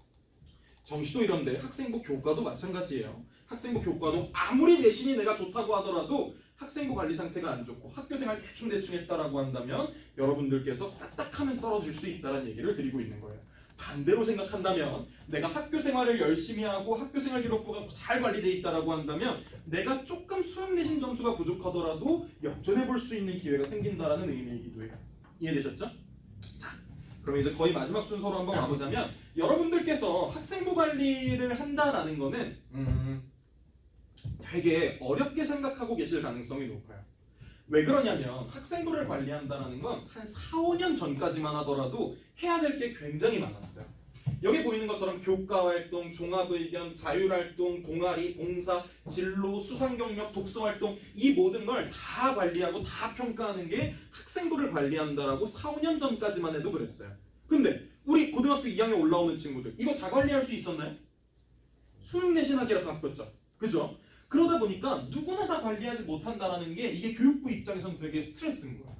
[SPEAKER 1] 정시도 이런데 학생부 교과도 마찬가지예요. 학생부 교과도 아무리 내신이 내가 좋다고 하더라도 학생부 관리 상태가 안 좋고 학교생활 대충 했다라고 한다면 여러분들께서 까딱하면 떨어질 수 있다는 얘기를 드리고 있는 거예요. 반대로 생각한다면 내가 학교생활을 열심히 하고 학교생활 기록부가 잘 관리되어 있다라고 한다면 내가 조금 수능 내신 점수가 부족하더라도 역전해 볼 수 있는 기회가 생긴다라는 의미이기도 해요. 이해되셨죠? 자, 그럼 이제 거의 마지막 순서로 한번 와보자면 여러분들께서 학생부 관리를 한다라는 거는 되게 어렵게 생각하고 계실 가능성이 높아요. 왜 그러냐면 학생부를 관리한다는 건 한 4, 5년 전까지만 하더라도 해야 될 게 굉장히 많았어요. 여기 보이는 것처럼 교과활동, 종합의견, 자율활동, 동아리, 봉사, 진로, 수상경력, 독서활동 이 모든 걸 다 관리하고 다 평가하는 게 학생부를 관리한다라고 4, 5년 전까지만 해도 그랬어요. 근데 우리 고등학교 2학년 올라오는 친구들 이거 다 관리할 수 있었나요? 수능내신하기라 바뀌었죠. 그죠? 그러다 보니까 누구나 다 관리하지 못한다라는 게 이게 교육부 입장에서는 되게 스트레스인 거야.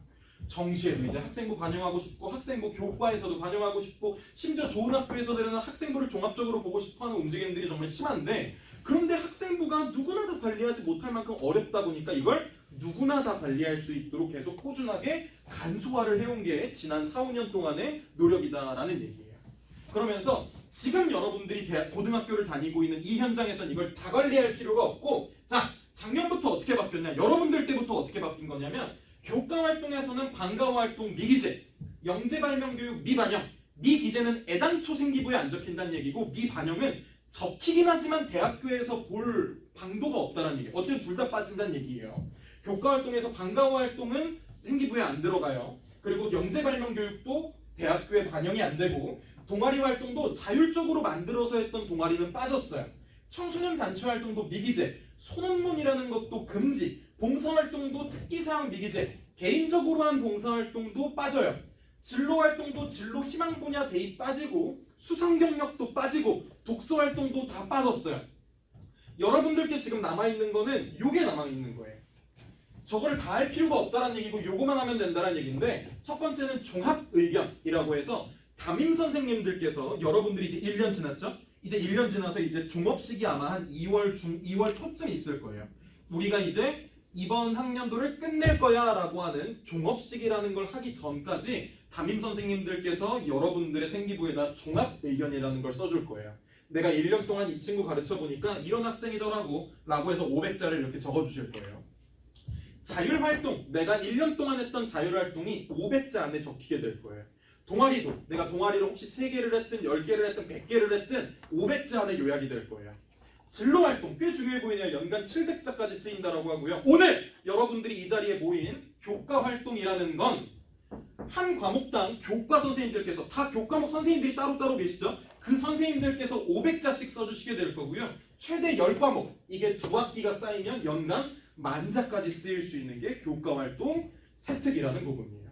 [SPEAKER 1] 정시에도 이제 학생부 반영하고 싶고 학생부 교과에서도 반영하고 싶고 심지어 좋은 학교에서는 학생부를 종합적으로 보고 싶어하는 움직임들이 정말 심한데 그런데 학생부가 누구나 다 관리하지 못할 만큼 어렵다 보니까 이걸 누구나 다 관리할 수 있도록 계속 꾸준하게 간소화를 해온 게 지난 4, 5년 동안의 노력이다라는 얘기예요. 그러면서 지금 여러분들이 고등학교를 다니고 있는 이 현장에선 이걸 다 관리할 필요가 없고 자 작년부터 어떻게 바뀌었냐 여러분들 때부터 어떻게 바뀐 거냐면 교과활동에서는 방과후활동 미기재, 영재발명교육 미반영 미기재는 애당초 생기부에 안 적힌다는 얘기고 미반영은 적히긴 하지만 대학교에서 볼 방도가 없다는 얘기예요. 어쨌든 둘 다 빠진다는 얘기예요. 교과활동에서 방과후활동은 생기부에 안 들어가요. 그리고 영재발명교육도 대학교에 반영이 안 되고 동아리 활동도 자율적으로 만들어서 했던 동아리는 빠졌어요. 청소년 단체 활동도 미기재, 소논문이라는 것도 금지, 봉사활동도 특기사항 미기재, 개인적으로 한 봉사활동도 빠져요. 진로활동도 진로 희망 분야 대입 빠지고 수상경력도 빠지고 독서활동도 다 빠졌어요. 여러분들께 지금 남아있는 거는 요게 남아있는 거예요. 저거를 다 할 필요가 없다는 얘기고 요거만 하면 된다는 얘기인데 첫 번째는 종합의견이라고 해서 담임 선생님들께서 여러분들이 이제 1년 지났죠? 이제 1년 지나서 이제 종업식이 아마 한 2월 초쯤 있을 거예요. 우리가 이제 이번 학년도를 끝낼 거야 라고 하는 종업식이라는 걸 하기 전까지 담임 선생님들께서 여러분들의 생기부에다 종합의견이라는 걸 써줄 거예요. 내가 1년 동안 이 친구 가르쳐 보니까 이런 학생이더라고 라고 해서 500자를 이렇게 적어주실 거예요. 자율활동, 내가 1년 동안 했던 자율활동이 500자 안에 적히게 될 거예요. 동아리도 내가 동아리를 혹시 3개를 했든 10개를 했든 100개를 했든 500자 안에 요약이 될 거예요. 진로활동 꽤 중요해 보이네요. 연간 700자까지 쓰인다라고 하고요. 오늘 여러분들이 이 자리에 모인 교과활동이라는 건 한 과목당 교과 선생님들께서 다 교과목 선생님들이 따로따로 계시죠? 그 선생님들께서 500자씩 써주시게 될 거고요. 최대 10과목 이게 2학기가 쌓이면 연간 10,000자까지 쓰일 수 있는 게 교과활동 세특이라는 부분이에요.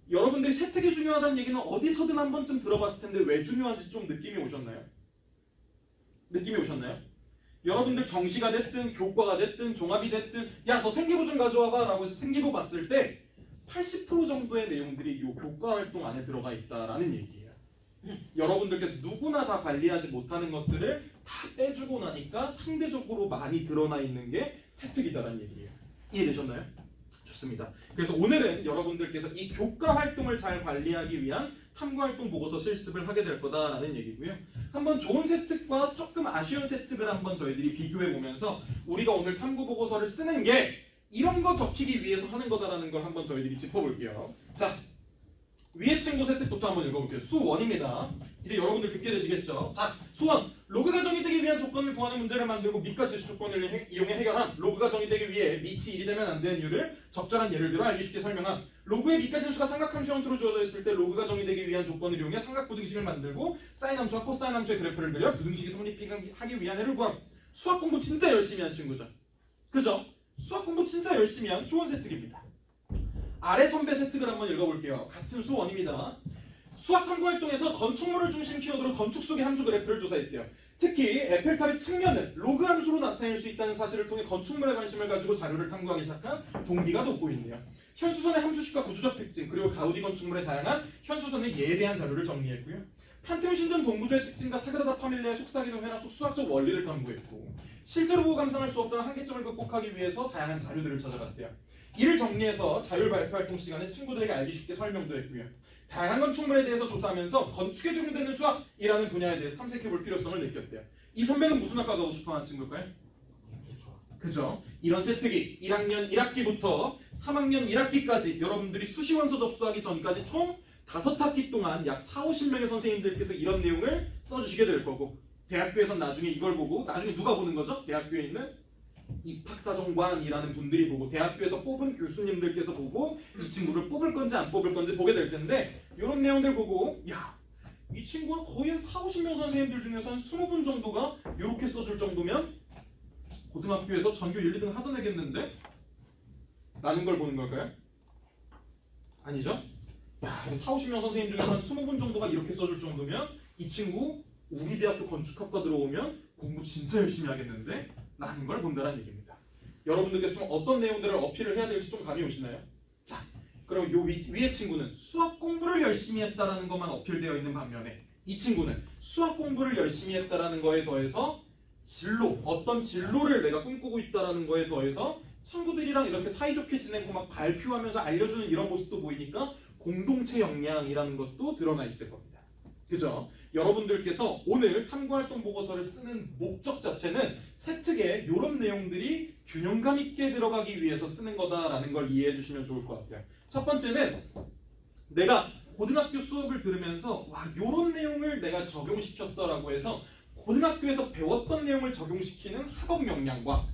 [SPEAKER 1] 여러분들이 세특이 중요하다는 얘기는 어디서든 한 번쯤 들어봤을 텐데 왜 중요한지 좀 느낌이 오셨나요? 느낌이 오셨나요? 여러분들 정시가 됐든 교과가 됐든 종합이 됐든 야 너 생기부 좀 가져와봐 라고 해서 생기부 봤을 때 80% 정도의 내용들이 이 교과활동 안에 들어가 있다라는 얘기예요. 여러분들께서 누구나 다 관리하지 못하는 것들을 다 빼주고 나니까 상대적으로 많이 드러나 있는 게 세특이다라는 얘기예요. 이해되셨나요? 좋습니다. 그래서 오늘은 여러분들께서 이 교과활동을 잘 관리하기 위한 탐구활동 보고서 실습을 하게 될 거다라는 얘기고요. 한번 좋은 세특과 조금 아쉬운 세특을 한번 저희들이 비교해 보면서 우리가 오늘 탐구 보고서를 쓰는 게 이런 거 적히기 위해서 하는 거다라는 걸 한번 저희들이 짚어볼게요. 자, 위에 친구 세특부터 한번 읽어볼게요. 수1입니다. 이제 여러분들 듣게 되시겠죠? 자, 수1. 로그가 정의되기 위한 조건을 구하는 문제를 만들고 밑과 지수 조건을 이용해 해결함. 로그가 정의되기 위해 밑이 1이 되면 안 되는 이유를 적절한 예를 들어 알기 쉽게 설명함. 로그의 밑과 지수가 삼각함수 형태로 주어져 있을 때 로그가 정의되기 위한 조건을 이용해 삼각부등식을 만들고 사인 함수와 코사인 함수의 그래프를 그려 부등식이 성립하기 위한 해를 구함. 수학 공부 진짜 열심히 한 친구죠. 그죠? 수학 공부 진짜 열심히 한 좋은 세특입니다. 아래 선배 세특을 한번 읽어볼게요. 같은 수1입니다. 수학 탐구 활동에서 건축물을 중심 키워드로 건축 속의 함수 그래프를 조사했대요. 특히 에펠탑의 측면을 로그 함수로 나타낼 수 있다는 사실을 통해 건축물에 관심을 가지고 자료를 탐구하기 시작한 동기가 돋보이네요. 현수선의 함수식과 구조적 특징 그리고 가우디 건축물의 다양한 현수선의 예에 대한 자료를 정리했고요. 판테온 신전 동구조의 특징과 사그라다 파밀리아의 속삭이는 회랑 속 수학적 원리를 탐구했고 실제로 보고 감상할 수 없던 한계점을 극복하기 위해서 다양한 자료들을 찾아봤대요. 이를 정리해서 자율 발표 활동 시간에 친구들에게 알기 쉽게 설명도 했고요. 다양한 건축물에 대해서 조사하면서 건축에 적용되는 수학이라는 분야에 대해서 탐색해볼 필요성을 느꼈대요. 이 선배는 무슨 학과 가고 싶어하는 친구일까요? 그죠? 이런 세특이 1학년 1학기부터 3학년 1학기까지 여러분들이 수시원서 접수하기 전까지 총 5학기 동안 약 40~50명의 선생님들께서 이런 내용을 써주시게 될 거고 대학교에선 나중에 이걸 보고 나중에 누가 보는 거죠? 대학교에 있는 입학사정관이라는 분들이 보고 대학교에서 뽑은 교수님들께서 보고 이 친구를 뽑을 건지 안 뽑을 건지 보게 될 텐데 이런 내용들 보고 야 이 친구는 거의 한 4, 50명 선생님들 중에서 한 20분 정도가 이렇게 써줄 정도면 고등학교에서 전교 1, 2등 하던 애겠는데? 라는 걸 보는 걸까요? 아니죠? 야, 4, 50명 선생님 중에서 한 20분 정도가 이렇게 써줄 정도면 이 친구 우리 대학교 건축학과 들어오면 공부 진짜 열심히 하겠는데? 라는 걸 본다는 얘기입니다. 여러분들께서 좀 어떤 내용들을 어필을 해야 될지 좀 감이 오시나요? 자, 그럼 요 위의 친구는 수학 공부를 열심히 했다라는 것만 어필되어 있는 반면에 이 친구는 수학 공부를 열심히 했다라는 거에 더해서 진로, 어떤 진로를 내가 꿈꾸고 있다라는 거에 더해서 친구들이랑 이렇게 사이좋게 지내고 막 발표하면서 알려주는 이런 모습도 보이니까 공동체 역량이라는 것도 드러나 있을 겁니다. 그죠? 여러분들께서 오늘 탐구활동 보고서를 쓰는 목적 자체는 세특에 이런 내용들이 균형감 있게 들어가기 위해서 쓰는 거다라는 걸 이해해 주시면 좋을 것 같아요. 첫 번째는 내가 고등학교 수업을 들으면서 와, 이런 내용을 내가 적용시켰어 라고 해서 고등학교에서 배웠던 내용을 적용시키는 학업 역량과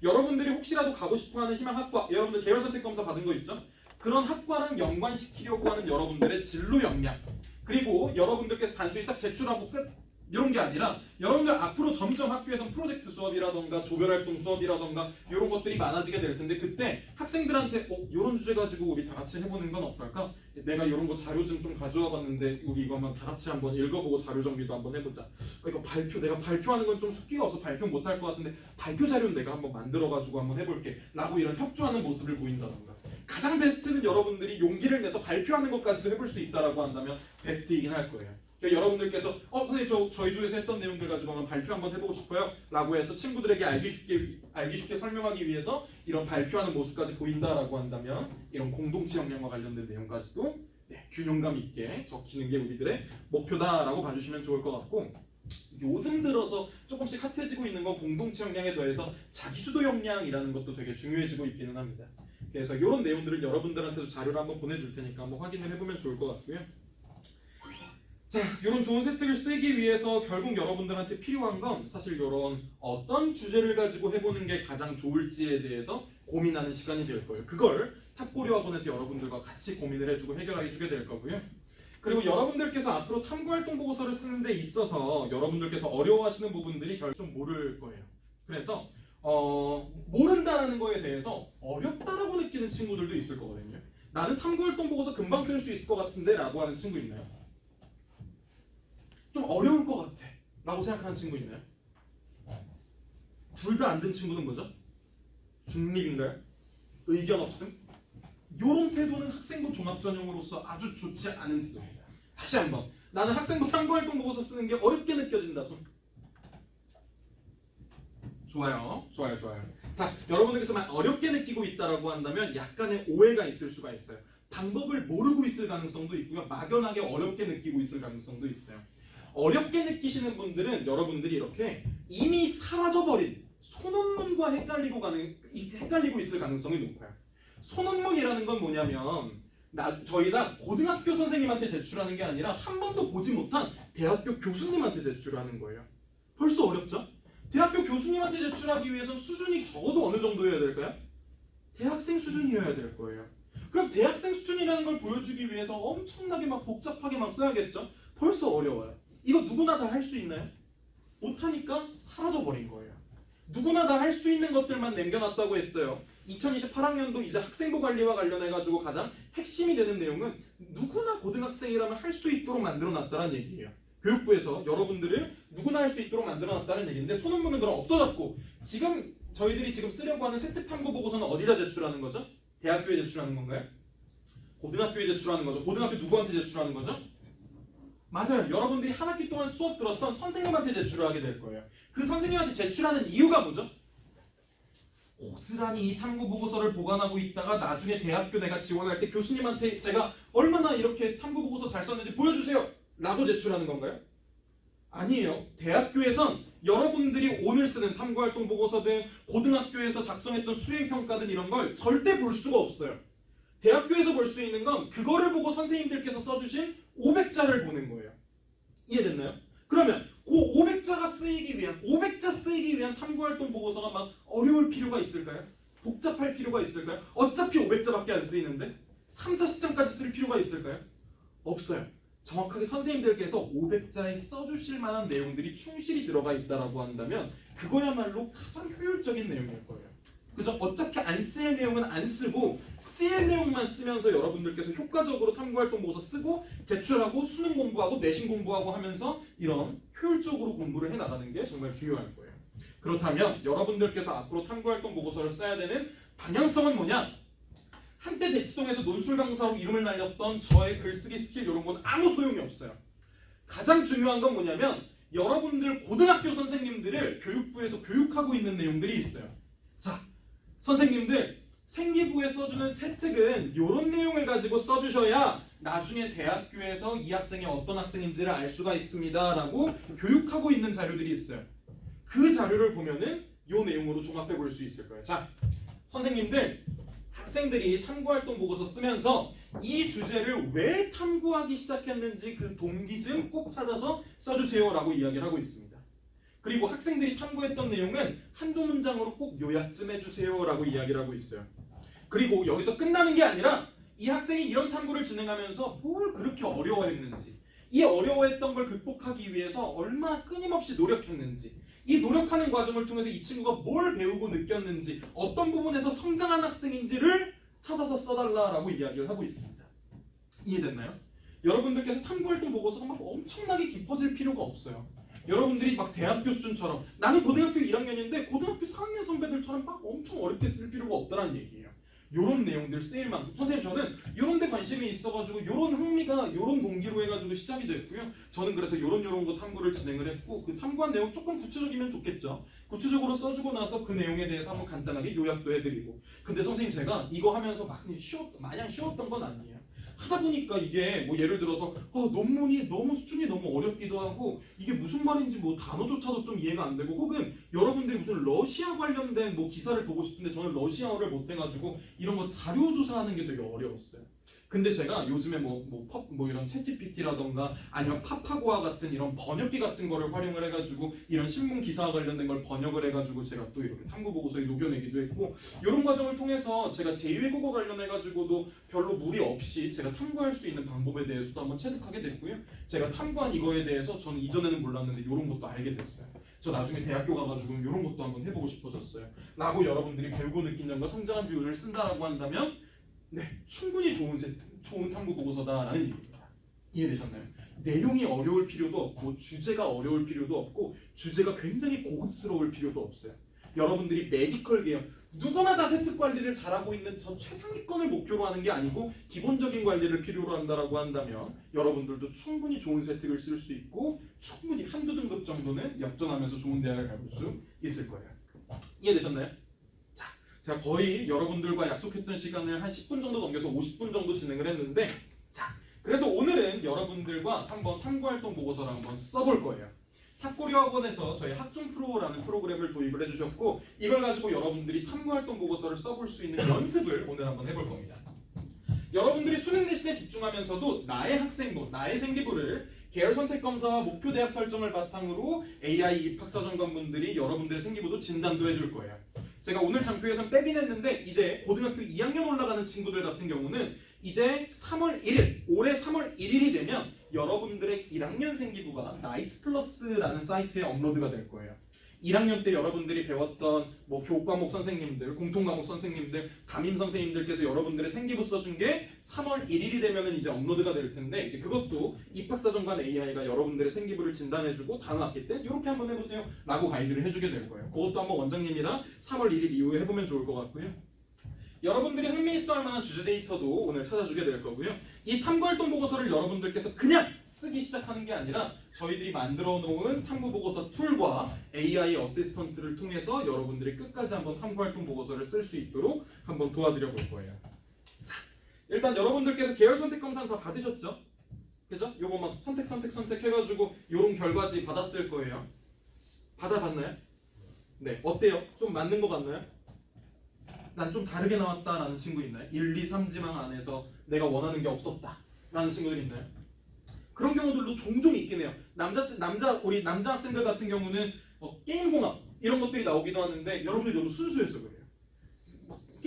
[SPEAKER 1] 여러분들이 혹시라도 가고 싶어하는 희망 학과, 여러분들 계열 선택 검사 받은 거 있죠? 그런 학과랑 연관시키려고 하는 여러분들의 진로 역량, 그리고 여러분들께서 단순히 딱 제출하고 끝 이런 게 아니라 여러분들 앞으로 점점 학교에서 프로젝트 수업이라던가 조별활동 수업이라던가 이런 것들이 많아지게 될 텐데 그때 학생들한테 이런 주제 가지고 우리 다 같이 해보는 건 어떨까? 내가 이런 거 자료 좀 가져와 봤는데 우리 이거 한번 다 같이 한번 읽어보고 자료 정리도 한번 해보자. 이거 내가 발표하는 건 좀 숙기가 없어 발표 못할 것 같은데 발표 자료는 내가 한번 만들어가지고 한번 해볼게 라고 이런 협조하는 모습을 보인다던가. 가장 베스트는 여러분들이 용기를 내서 발표하는 것까지도 해볼 수 있다라고 한다면 베스트이긴 할 거예요. 그러니까 여러분들께서 선생님 저희 조에서 했던 내용들 가지고 한번 발표 한번 해보고 싶어요 라고 해서 친구들에게 알기 쉽게 설명하기 위해서 이런 발표하는 모습까지 보인다라고 한다면 이런 공동체 역량과 관련된 내용까지도 균형감 있게 적히는 게 우리들의 목표다라고 봐주시면 좋을 것 같고, 요즘 들어서 조금씩 핫해지고 있는 건 공동체 역량에 더해서 자기주도 역량이라는 것도 되게 중요해지고 있기는 합니다. 그래서 이런 내용들을 여러분들한테도 자료를 한번 보내줄 테니까 한번 확인을 해보면 좋을 것 같고요. 자, 이런 좋은 세특을 쓰기 위해서 결국 여러분들한테 필요한 건 사실 이런 어떤 주제를 가지고 해보는 게 가장 좋을지에 대해서 고민하는 시간이 될 거예요. 그걸 탑고려학원에서 여러분들과 같이 고민을 해주고 해결해주게 될 거고요. 그리고 여러분들께서 앞으로 탐구활동 보고서를 쓰는 데 있어서 여러분들께서 어려워하시는 부분들이 좀 모를 거예요. 그래서 모른다는 거에 대해서 어렵다라고 느끼는 친구들도 있을 거거든요. 나는 탐구활동 보고서 금방 쓸 수 있을 것 같은데 라고 하는 친구 있나요? 좀 어려울 것 같아 라고 생각하는 친구 있나요? 둘 다 안 든 친구는 뭐죠? 중립인가요? 의견 없음? 이런 태도는 학생부 종합전형으로서 아주 좋지 않은 태도입니다. 다시 한번, 나는 학생부 탐구활동 보고서 쓰는 게 어렵게 느껴진다. 좋아요. 자, 여러분들께서만 어렵게 느끼고 있다라고 한다면 약간의 오해가 있을 수가 있어요. 방법을 모르고 있을 가능성도 있고요. 막연하게 어렵게 느끼고 있을 가능성도 있어요. 어렵게 느끼시는 분들은 여러분들이 이렇게 이미 사라져버린 소논문과 헷갈리고 있을 가능성이 높아요. 소논문이라는 건 뭐냐면 저희가 고등학교 선생님한테 제출하는 게 아니라 한 번도 보지 못한 대학교 교수님한테 제출하는 거예요. 벌써 어렵죠? 대학교 교수님한테 제출하기 위해서는 수준이 적어도 어느 정도여야 될까요? 대학생 수준이어야 될 거예요. 그럼 대학생 수준이라는 걸 보여주기 위해서 엄청나게 막 복잡하게 막 써야겠죠? 벌써 어려워요. 이거 누구나 다 할 수 있나요? 못하니까 사라져버린 거예요. 누구나 다 할 수 있는 것들만 남겨놨다고 했어요. 2028학년도 이제 학생부 관리와 관련해가지고 가장 핵심이 되는 내용은 누구나 고등학생이라면 할 수 있도록 만들어놨다는 얘기예요. 교육부에서 여러분들을 누구나 할 수 있도록 만들어놨다는 얘기인데 소논문은 그럼 없어졌고 지금 저희들이 지금 쓰려고 하는 세특탐구 보고서는 어디다 제출하는 거죠? 대학교에 제출하는 건가요? 고등학교에 제출하는 거죠. 고등학교 누구한테 제출하는 거죠? 맞아요. 여러분들이 한 학기 동안 수업 들었던 선생님한테 제출을 하게 될 거예요. 그 선생님한테 제출하는 이유가 뭐죠? 고스란히 이 탐구 보고서를 보관하고 있다가 나중에 대학교 내가 지원할 때 교수님한테 제가 얼마나 이렇게 탐구 보고서 잘 썼는지 보여주세요 라고 제출하는 건가요? 아니에요. 대학교에선 여러분들이 오늘 쓰는 탐구활동 보고서 등 고등학교에서 작성했던 수행평가 등 이런 걸 절대 볼 수가 없어요. 대학교에서 볼 수 있는 건 그거를 보고 선생님들께서 써주신 500자를 보는 거예요. 이해됐나요? 그러면 그 500자 쓰이기 위한 탐구활동 보고서가 막 어려울 필요가 있을까요? 복잡할 필요가 있을까요? 어차피 500자밖에 안 쓰이는데 3, 40장까지 쓸 필요가 있을까요? 없어요. 정확하게 선생님들께서 500자에 써주실 만한 내용들이 충실히 들어가 있다라고 한다면 그거야말로 가장 효율적인 내용일 거예요. 그죠? 어차피 안 쓸 내용은 안 쓰고 쓸 내용만 쓰면서 여러분들께서 효과적으로 탐구활동 보고서 쓰고 제출하고 수능 공부하고 내신 공부하고 하면서 이런 효율적으로 공부를 해나가는 게 정말 중요할 거예요. 그렇다면 여러분들께서 앞으로 탐구활동 보고서를 써야 되는 방향성은 뭐냐? 한때 대치동에서 논술 강사로 이름을 날렸던 저의 글쓰기 스킬 이런 건 아무 소용이 없어요. 가장 중요한 건 뭐냐면 여러분들 고등학교 선생님들을 교육부에서 교육하고 있는 내용들이 있어요. 자, 선생님들 생기부에 써주는 세특은 이런 내용을 가지고 써주셔야 나중에 대학교에서 이 학생이 어떤 학생인지를 알 수가 있습니다 라고 교육하고 있는 자료들이 있어요. 그 자료를 보면은 이 내용으로 종합해 볼 수 있을 거예요. 자, 선생님들 학생들이 탐구활동 보고서 쓰면서 이 주제를 왜 탐구하기 시작했는지 그 동기 좀 꼭 찾아서 써주세요 라고 이야기를 하고 있습니다. 그리고 학생들이 탐구했던 내용은 한두 문장으로 꼭 요약 좀 해주세요 라고 이야기를 하고 있어요. 그리고 여기서 끝나는 게 아니라 이 학생이 이런 탐구를 진행하면서 뭘 그렇게 어려워했는지, 이 어려워했던 걸 극복하기 위해서 얼마나 끊임없이 노력했는지, 이 노력하는 과정을 통해서 이 친구가 뭘 배우고 느꼈는지, 어떤 부분에서 성장한 학생인지를 찾아서 써달라라고 이야기를 하고 있습니다. 이해됐나요? 여러분들께서 탐구활동 보고서가 막 엄청나게 깊어질 필요가 없어요. 여러분들이 막 대학교 수준처럼 나는 고등학교 1학년인데 고등학교 4학년 선배들처럼 막 엄청 어렵게 쓸 필요가 없다는 얘기예요. 요런 내용들 쓰일 만큼 선생님 저는 요런 데 관심이 있어가지고 요런 흥미가 요런 동기로 해가지고 시작이 됐고요. 저는 그래서 요런 거 탐구를 진행을 했고 그 탐구한 내용 조금 구체적이면 좋겠죠. 구체적으로 써주고 나서 그 내용에 대해서 한번 간단하게 요약도 해드리고. 근데 선생님 제가 이거 하면서 마냥 쉬웠던 건 아니에요. 하다 보니까 이게 뭐 예를 들어서 논문이 너무 수준이 너무 어렵기도 하고 이게 무슨 말인지 뭐 단어조차도 좀 이해가 안 되고 혹은 여러분들이 무슨 러시아 관련된 뭐 기사를 보고 싶은데 저는 러시아어를 못 해가지고 이런 거 자료 조사하는 게 되게 어려웠어요. 근데 제가 요즘에 뭐 이런 챗GPT라던가 아니면 파파고와 같은 이런 번역기 같은 거를 활용을 해가지고 이런 신문 기사와 관련된 걸 번역을 해가지고 제가 또 이렇게 탐구 보고서에 녹여내기도 했고 이런 과정을 통해서 제가 제2외국어 관련해가지고도 별로 무리 없이 제가 탐구할 수 있는 방법에 대해서도 한번 체득하게 됐고요. 제가 탐구한 이거에 대해서 저는 이전에는 몰랐는데 이런 것도 알게 됐어요. 저 나중에 대학교 가가지고 이런 것도 한번 해보고 싶어졌어요. 라고 여러분들이 배우고 느낀 점과 성장한 비율을 쓴다라고 한다면 네, 충분히 좋은 탐구 보고서다라는 얘기입니다. 이해되셨나요? 내용이 어려울 필요도 없고 주제가 어려울 필요도 없고 주제가 굉장히 고급스러울 필요도 없어요. 여러분들이 메디컬 계열 누구나 다 세특 관리를 잘하고 있는 전 최상위권을 목표로 하는 게 아니고 기본적인 관리를 필요로 한다라고 한다면 여러분들도 충분히 좋은 세특을 쓸 수 있고 충분히 한두 등급 정도는 역전하면서 좋은 대학을 가볼 수 있을 거예요. 이해되셨나요? 제가 거의 여러분들과 약속했던 시간을 한 10분 정도 넘겨서 50분 정도 진행을 했는데 자, 그래서 오늘은 여러분들과 한번 탐구활동 보고서를 한번 써볼 거예요. 탁고려학원에서 저희 학종 프로라는 프로그램을 도입을 해주셨고 이걸 가지고 여러분들이 탐구활동 보고서를 써볼 수 있는 연습을 오늘 한번 해볼 겁니다. 여러분들이 수능 내신에 집중하면서도 나의 학생부, 나의 생기부를 계열 선택 검사와 목표 대학 설정을 바탕으로 AI 입학사정관분들이 여러분들의 생기부도 진단도 해줄 거예요. 제가 오늘 장표에선 빼긴 했는데 이제 고등학교 2학년 올라가는 친구들 같은 경우는 이제 3월 1일, 올해 3월 1일이 되면 여러분들의 1학년 생기부가 나이스플러스라는 사이트에 업로드가 될 거예요. 1학년 때 여러분들이 배웠던 뭐 교과목 선생님들, 공통과목 선생님들, 담임 선생님들께서 여러분들의 생기부 써준 게 3월 1일이 되면은 이제 업로드가 될 텐데 이제 그것도 입학사정관 AI가 여러분들의 생기부를 진단해주고 다음 학기 때 이렇게 한번 해보세요 라고 가이드를 해주게 될 거예요. 그것도 한번 원장님이랑 3월 1일 이후에 해보면 좋을 것 같고요. 여러분들이 흥미있어 할 만한 주제 데이터도 오늘 찾아주게 될 거고요. 이 탐구활동 보고서를 여러분들께서 그냥 쓰기 시작하는 게 아니라 저희들이 만들어 놓은 탐구 보고서 툴과 AI 어시스턴트를 통해서 여러분들이 끝까지 한번 탐구활동 보고서를 쓸 수 있도록 한번 도와드려 볼 거예요. 자, 일단 여러분들께서 계열 선택 검사는 다 받으셨죠? 그죠? 요거 막 선택 해가지고 요런 결과지 받았을 거예요. 받아봤나요? 네, 어때요? 좀 맞는 것 같나요? 난 좀 다르게 나왔다라는 친구 있나요? 1, 2, 3지망 안에서 내가 원하는 게 없었다 라는 친구들 있나요? 그런 경우들도 종종 있긴 해요. 우리 남자 학생들 같은 경우는 게임공학 이런 것들이 나오기도 하는데 여러분들이 너무 순수해서 그래요.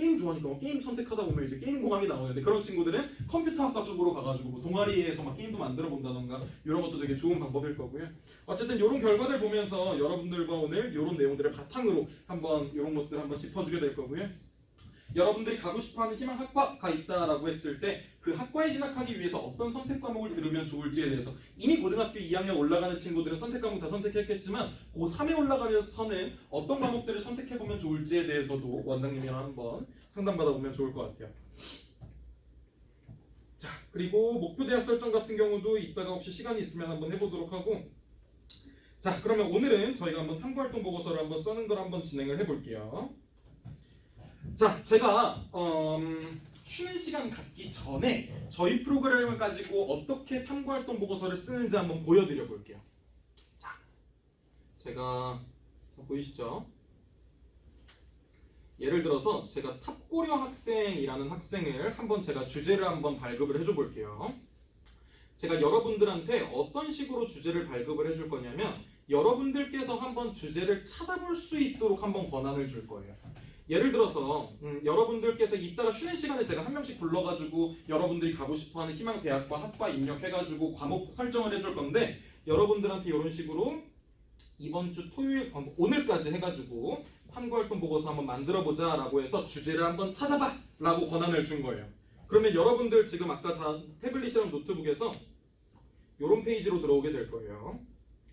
[SPEAKER 1] 게임 좋아하니까 뭐 게임 선택하다 보면 이제 게임 공학이 나오는데 그런 친구들은 컴퓨터학과 쪽으로 가가지고 뭐 동아리에서 막 게임도 만들어 본다던가 이런 것도 되게 좋은 방법일 거고요. 어쨌든 이런 결과들 보면서 여러분들과 오늘 이런 내용들을 바탕으로 한번 이런 것들 한번 짚어주게 될 거고요. 여러분들이 가고 싶어하는 희망 학과가 있다라고 했을 때 그 학과에 진학하기 위해서 어떤 선택 과목을 들으면 좋을지에 대해서 이미 고등학교 2학년 올라가는 친구들은 선택 과목 다 선택했겠지만 고3에 올라가면서는 어떤 과목들을 선택해보면 좋을지에 대해서도 원장님이랑 한번 상담받아보면 좋을 것 같아요. 자, 그리고 목표 대학 설정 같은 경우도 이따가 혹시 시간이 있으면 한번 해보도록 하고, 자, 그러면 오늘은 저희가 한번 탐구활동 보고서를 한번 써는 걸 한번 진행을 해볼게요. 자, 제가 쉬는 시간 갖기 전에 저희 프로그램을 가지고 어떻게 탐구활동 보고서를 쓰는지 한번 보여드려 볼게요. 자, 제가 보이시죠? 예를 들어서 제가 탑고려 학생이라는 학생을 한번 제가 주제를 한번 발급을 해줘 볼게요. 제가 여러분들한테 어떤 식으로 주제를 발급을 해줄 거냐면 여러분들께서 한번 주제를 찾아볼 수 있도록 한번 권한을 줄 거예요. 예를 들어서 여러분들께서 이따가 쉬는 시간에 제가 한 명씩 불러가지고 여러분들이 가고 싶어하는 희망 대학과 학과 입력해가지고 과목 설정을 해줄 건데 여러분들한테 이런 식으로 이번 주 토요일 오늘까지 해가지고 탐구활동 보고서 한번 만들어보자 라고 해서 주제를 한번 찾아봐 라고 권한을 준 거예요. 그러면 여러분들 지금 아까 다 태블릿이랑 노트북에서 이런 페이지로 들어오게 될 거예요.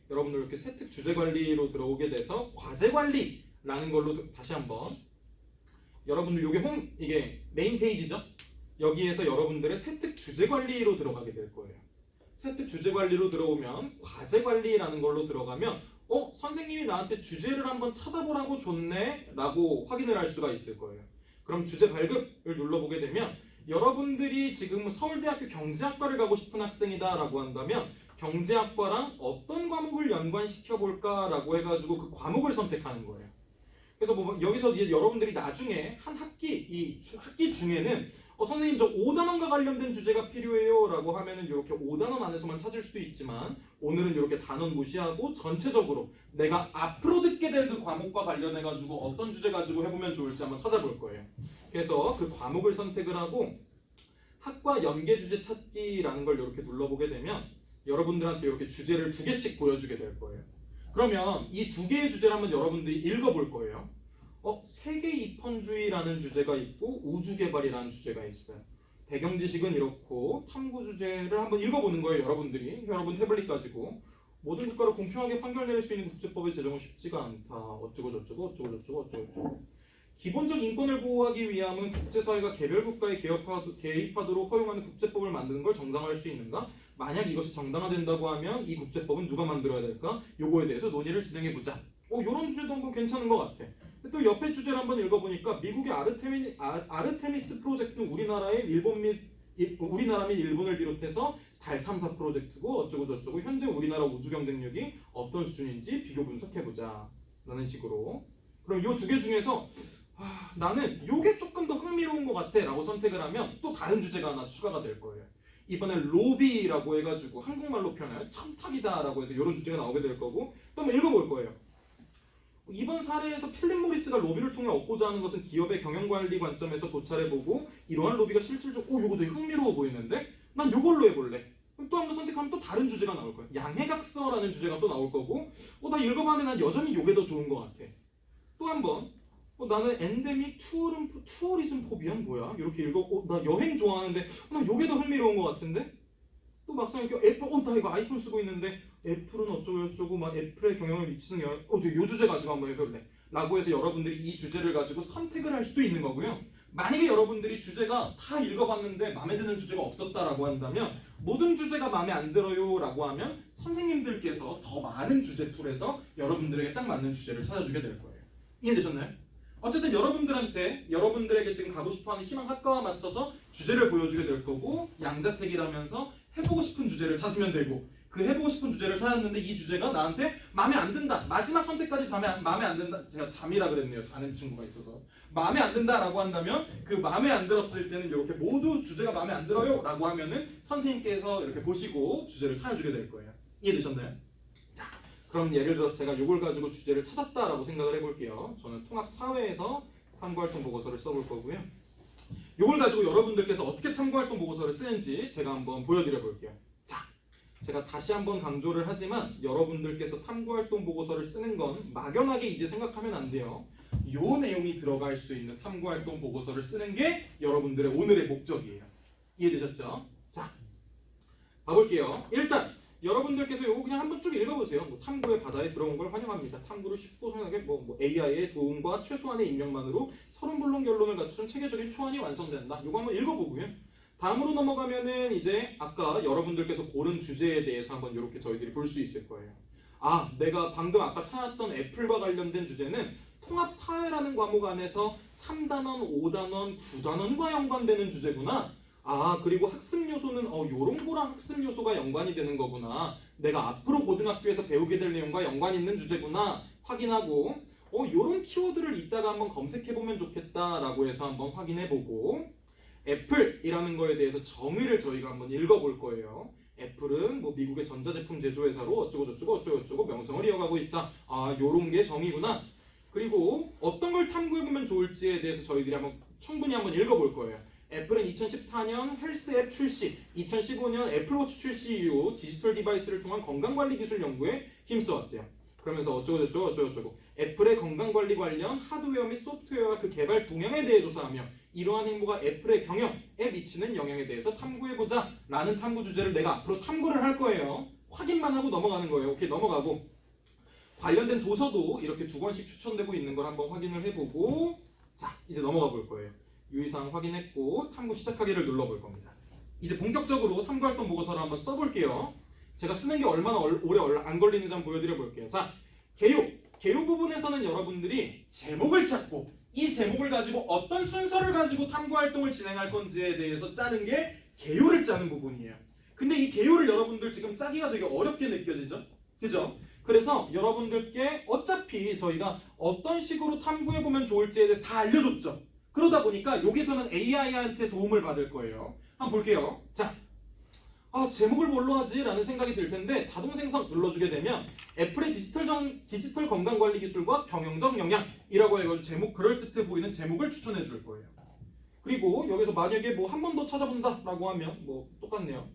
[SPEAKER 1] 여러분들 이렇게 세특 주제 관리로 들어오게 돼서 과제 관리라는 걸로 다시 한번 여러분들 이게 메인 페이지죠? 여기에서 여러분들의 세특 주제 관리로 들어가게 될 거예요. 세특 주제 관리로 들어오면 과제 관리라는 걸로 들어가면 선생님이 나한테 주제를 한번 찾아보라고 줬네 라고 확인을 할 수가 있을 거예요. 그럼 주제 발급을 눌러보게 되면 여러분들이 지금 서울대학교 경제학과를 가고 싶은 학생이다 라고 한다면 경제학과랑 어떤 과목을 연관시켜 볼까 라고 해가지고 그 과목을 선택하는 거예요. 그래서 뭐 여기서 이제 여러분들이 나중에 한 학기 중에는 선생님 저 5단원과 관련된 주제가 필요해요 라고 하면은 이렇게 5단원 안에서만 찾을 수도 있지만 오늘은 이렇게 단원 무시하고 전체적으로 내가 앞으로 듣게 될 그 과목과 관련해 가지고 어떤 주제 가지고 해보면 좋을지 한번 찾아볼 거예요. 그래서 그 과목을 선택을 하고 학과 연계 주제 찾기라는 걸 이렇게 눌러보게 되면 여러분들한테 이렇게 주제를 2개씩 보여주게 될 거예요. 그러면 이 2개의 주제를 한번 여러분들이 읽어볼 거예요. 세계 입헌주의라는 주제가 있고 우주개발이라는 주제가 있어요. 배경 지식은 이렇고 탐구 주제를 한번 읽어보는 거예요. 여러분 태블릿 가지고 모든 국가를 공평하게 판결 내릴 수 있는 국제법의 제정은 쉽지가 않다. 어쩌고 저쩌고 기본적 인권을 보호하기 위함은 국제사회가 개별 국가에 개입하도록 허용하는 국제법을 만드는 걸 정당화할 수 있는가? 만약 이것이 정당화된다고 하면 이 국제법은 누가 만들어야 될까? 요거에 대해서 논의를 진행해보자. 이런 주제도 한번 괜찮은 것 같아. 또 옆에 주제를 한번 읽어보니까 미국의 아르테미스 프로젝트는 우리나라 및 일본을 비롯해서 달 탐사 프로젝트고 어쩌고 저쩌고 현재 우리나라 우주 경쟁력이 어떤 수준인지 비교 분석해보자 라는 식으로. 그럼 이 2개 중에서 나는 이게 조금 더 흥미로운 것 같아 라고 선택을 하면 또 다른 주제가 하나 추가가 될 거예요. 이번엔 로비라고 해가지고 한국말로 표현하여 첨탁이다 라고 해서 이런 주제가 나오게 될 거고 또 한번 읽어볼 거예요. 이번 사례에서 필립 모리스가 로비를 통해 얻고자 하는 것은 기업의 경영관리 관점에서 도찰해보고 이러한 로비가 실질적으로 이거 되게 흥미로워 보이는데 난 이걸로 해볼래. 그럼 또 한 번 선택하면 또 다른 주제가 나올 거예요. 양해각서라는 주제가 또 나올 거고 나 읽어봤는데 난 여전히 이게 더 좋은 것 같아. 또 한 번 나는 엔데믹 투어리즘 포비아는 뭐야? 이렇게 나 여행 좋아하는데 나 이게 더 흥미로운 것 같은데 또 막상 이렇게 애플 나 이거 아이폰 쓰고 있는데 애플은 어쩌고 막 애플의 경영을 미치는 영향 요 주제 가지고 한번 해볼래 라고 해서 여러분들이 이 주제를 가지고 선택을 할 수도 있는 거고요. 만약에 여러분들이 주제가 다 읽어봤는데 마음에 드는 주제가 없었다라고 한다면 모든 주제가 마음에 안 들어요 라고 하면 선생님들께서 더 많은 주제 풀에서 여러분들에게 딱 맞는 주제를 찾아주게 될 거예요. 이해되셨나요? 어쨌든 여러분들에게 지금 가고 싶어하는 희망 학과와 맞춰서 주제를 보여주게 될 거고 양자택일하면서 해보고 싶은 주제를 찾으면 되고 그 해보고 싶은 주제를 찾았는데 이 주제가 나한테 마음에 안 든다. 마지막 선택까지 마음에 안 든다. 제가 잠이라 그랬네요. 자는 친구가 있어서. 마음에 안 든다라고 한다면 그 마음에 안 들었을 때는 이렇게 모두 주제가 마음에 안 들어요 라고 하면은 선생님께서 이렇게 보시고 주제를 찾아주게 될 거예요. 이해되셨나요? 자, 그럼 예를 들어서 제가 이걸 가지고 주제를 찾았다라고 생각을 해볼게요. 저는 통합사회에서 탐구활동 보고서를 써볼 거고요. 이걸 가지고 여러분들께서 어떻게 탐구활동 보고서를 쓰는지 제가 한번 보여드려 볼게요. 자, 제가 다시 한번 강조를 하지만 여러분들께서 탐구활동 보고서를 쓰는 건 막연하게 이제 생각하면 안 돼요. 요 내용이 들어갈 수 있는 탐구활동 보고서를 쓰는 게 여러분들의 오늘의 목적이에요. 이해되셨죠? 자, 가볼게요. 일단 여러분들께서 요거 그냥 한번 쭉 읽어보세요. 뭐 탐구의 바다에 들어온 걸 환영합니다. 탐구를 쉽고 편하게 AI의 도움과 최소한의 입력만으로 서른불능 결론을 갖춘 체계적인 초안이 완성된다. 요거 한번 읽어보고요. 다음으로 넘어가면은 이제 아까 여러분들께서 고른 주제에 대해서 한번 이렇게 저희들이 볼 수 있을 거예요. 아, 내가 방금 아까 찾았던 애플과 관련된 주제는 통합사회라는 과목 안에서 3단원, 5단원, 9단원과 연관되는 주제구나. 아, 그리고 학습 요소는 요런 거랑 학습 요소가 연관이 되는 거구나. 내가 앞으로 고등학교에서 배우게 될 내용과 연관이 있는 주제구나 확인하고 요런 키워드를 이따가 한번 검색해보면 좋겠다라고 해서 한번 확인해보고 애플이라는 거에 대해서 정의를 저희가 한번 읽어볼 거예요. 애플은 뭐 미국의 전자제품 제조회사로 어쩌고저쩌고 명성을 이어가고 있다. 아, 요런 게 정의구나. 그리고 어떤 걸 탐구해보면 좋을지에 대해서 저희들이 한번 충분히 한번 읽어볼 거예요. 애플은 2014년 헬스 앱 출시, 2015년 애플워치 출시 이후 디지털 디바이스를 통한 건강관리 기술 연구에 힘써왔대요. 그러면서 어쩌고저쩌고 애플의 건강관리 관련 하드웨어 및 소프트웨어와 그 개발 동향에 대해 조사하며 이러한 행보가 애플의 경영에 미치는 영향에 대해서 탐구해보자 라는 탐구 주제를 내가 앞으로 탐구를 할 거예요. 확인만 하고 넘어가는 거예요. 오케이, 넘어가고 관련된 도서도 이렇게 2권씩 추천되고 있는 걸 한번 확인을 해보고 자, 이제 넘어가 볼 거예요. 유의사항 확인했고 탐구 시작하기를 눌러볼 겁니다. 이제 본격적으로 탐구활동 보고서를 한번 써볼게요. 제가 쓰는 게 얼마나 오래 안 걸리는지 한번 보여드려 볼게요. 자, 개요 부분에서는 여러분들이 제목을 찾고 이 제목을 가지고 어떤 순서를 가지고 탐구활동을 진행할 건지에 대해서 짜는 게 개요를 짜는 부분이에요. 근데 이 개요를 여러분들 지금 짜기가 되게 어렵게 느껴지죠? 그죠? 그래서 여러분들께 어차피 저희가 어떤 식으로 탐구해보면 좋을지에 대해서 다 알려줬죠? 그러다 보니까 여기서는 AI한테 도움을 받을 거예요. 한번 볼게요. 자, 제목을 뭘로 하지? 라는 생각이 들 텐데 자동 생성 눌러주게 되면 애플의 디지털 건강관리 기술과 경영적 역량이라고 해가지고 제목, 그럴듯해 보이는 제목을 추천해 줄 거예요. 그리고 여기서 만약에 뭐 한 번 더 찾아본다 라고 하면 뭐 똑같네요.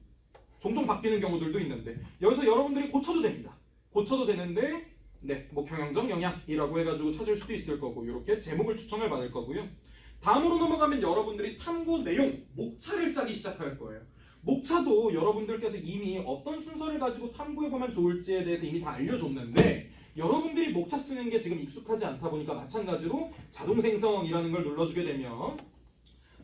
[SPEAKER 1] 종종 바뀌는 경우들도 있는데 여기서 여러분들이 고쳐도 됩니다. 고쳐도 되는데 네, 뭐 경영적 역량이라고 해가지고 찾을 수도 있을 거고 이렇게 제목을 추천을 받을 거고요. 다음으로 넘어가면 여러분들이 탐구 내용, 목차를 짜기 시작할 거예요. 목차도 여러분들께서 이미 어떤 순서를 가지고 탐구해보면 좋을지에 대해서 이미 다 알려줬는데 여러분들이 목차 쓰는 게 지금 익숙하지 않다 보니까 마찬가지로 자동 생성이라는 걸 눌러주게 되면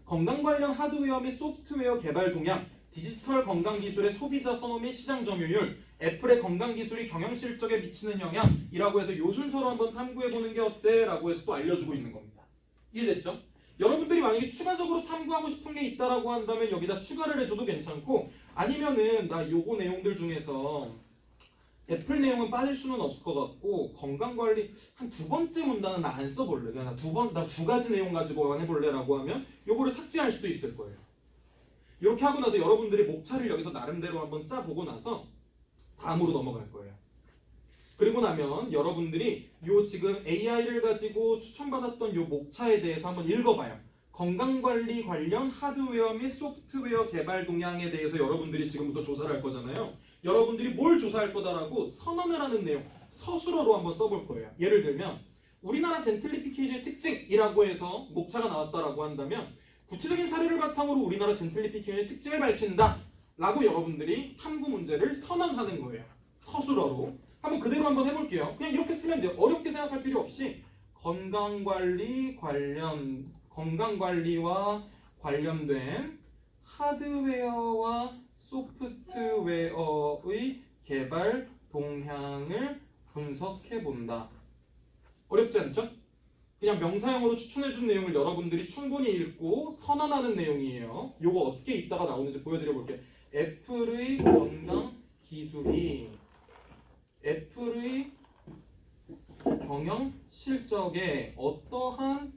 [SPEAKER 1] 건강 관련 하드웨어 및 소프트웨어 개발 동향, 디지털 건강 기술의 소비자 선호 및 시장 점유율, 애플의 건강 기술이 경영 실적에 미치는 영향이라고 해서 요 순서로 한번 탐구해보는 게 어때? 라고 해서 또 알려주고 있는 겁니다. 이해됐죠? 여러분들이 만약에 추가적으로 탐구하고 싶은 게 있다라고 한다면 여기다 추가를 해줘도 괜찮고 아니면은 나 요거 내용들 중에서 애플 내용은 빠질 수는 없을 것 같고 건강관리 한 2번째 문단은 나 안 써볼래. 그냥 나 2가지 내용 가지고 해볼래 라고 하면 요거를 삭제할 수도 있을 거예요. 이렇게 하고 나서 여러분들이 목차를 여기서 나름대로 한번 짜보고 나서 다음으로 넘어갈 거예요. 그리고 나면 여러분들이 요 지금 AI를 가지고 추천받았던 요 목차에 대해서 한번 읽어봐요. 건강관리 관련 하드웨어 및 소프트웨어 개발 동향에 대해서 여러분들이 지금부터 조사를 할 거잖아요. 여러분들이 뭘 조사할 거다라고 선언을 하는 내용, 서술어로 한번 써볼 거예요. 예를 들면 우리나라 젠틀리피케이션의 특징이라고 해서 목차가 나왔다라고 한다면 구체적인 사례를 바탕으로 우리나라 젠틀리피케이션의 특징을 밝힌다 라고 여러분들이 탐구 문제를 선언하는 거예요. 서술어로. 한번 그대로 한번 해볼게요. 그냥 이렇게 쓰면 돼요. 어렵게 생각할 필요 없이 건강관리와 관련된 하드웨어와 소프트웨어의 개발 동향을 분석해본다. 어렵지 않죠? 그냥 명사형으로 추천해준 내용을 여러분들이 충분히 읽고 선언하는 내용이에요. 요거 어떻게 이따가 나오는지 보여드려 볼게요. 애플의 건강 기술이 애플의 경영 실적에 어떠한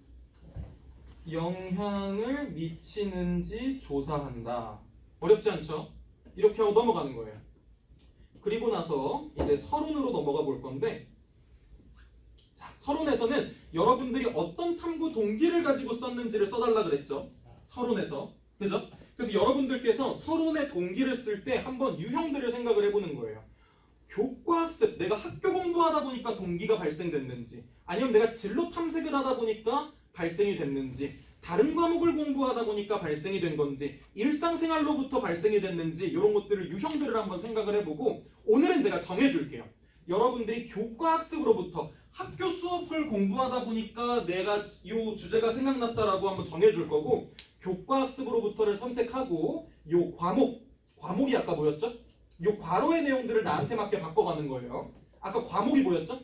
[SPEAKER 1] 영향을 미치는지 조사한다. 어렵지 않죠? 이렇게 하고 넘어가는 거예요. 그리고 나서 이제 서론으로 넘어가 볼 건데 자, 서론에서는 여러분들이 어떤 탐구 동기를 가지고 썼는지를 써달라 그랬죠. 서론에서. 그죠? 그래서 여러분들께서 서론의 동기를 쓸 때 한번 유형들을 생각을 해보는 거예요. 교과학습, 내가 학교 공부하다 보니까 동기가 발생됐는지, 아니면 내가 진로 탐색을 하다 보니까 발생이 됐는지, 다른 과목을 공부하다 보니까 발생이 된 건지, 일상생활로부터 발생이 됐는지, 이런 것들을 유형들을 한번 생각을 해보고, 오늘은 제가 정해줄게요. 여러분들이 교과학습으로부터 학교 수업을 공부하다 보니까 내가 이 주제가 생각났다라고 한번 정해줄 거고, 교과학습으로부터를 선택하고 요 과목이 아까 뭐였죠? 요 괄호의 내용들을 나한테 맞게 바꿔가는 거예요. 아까 과목이 뭐였죠?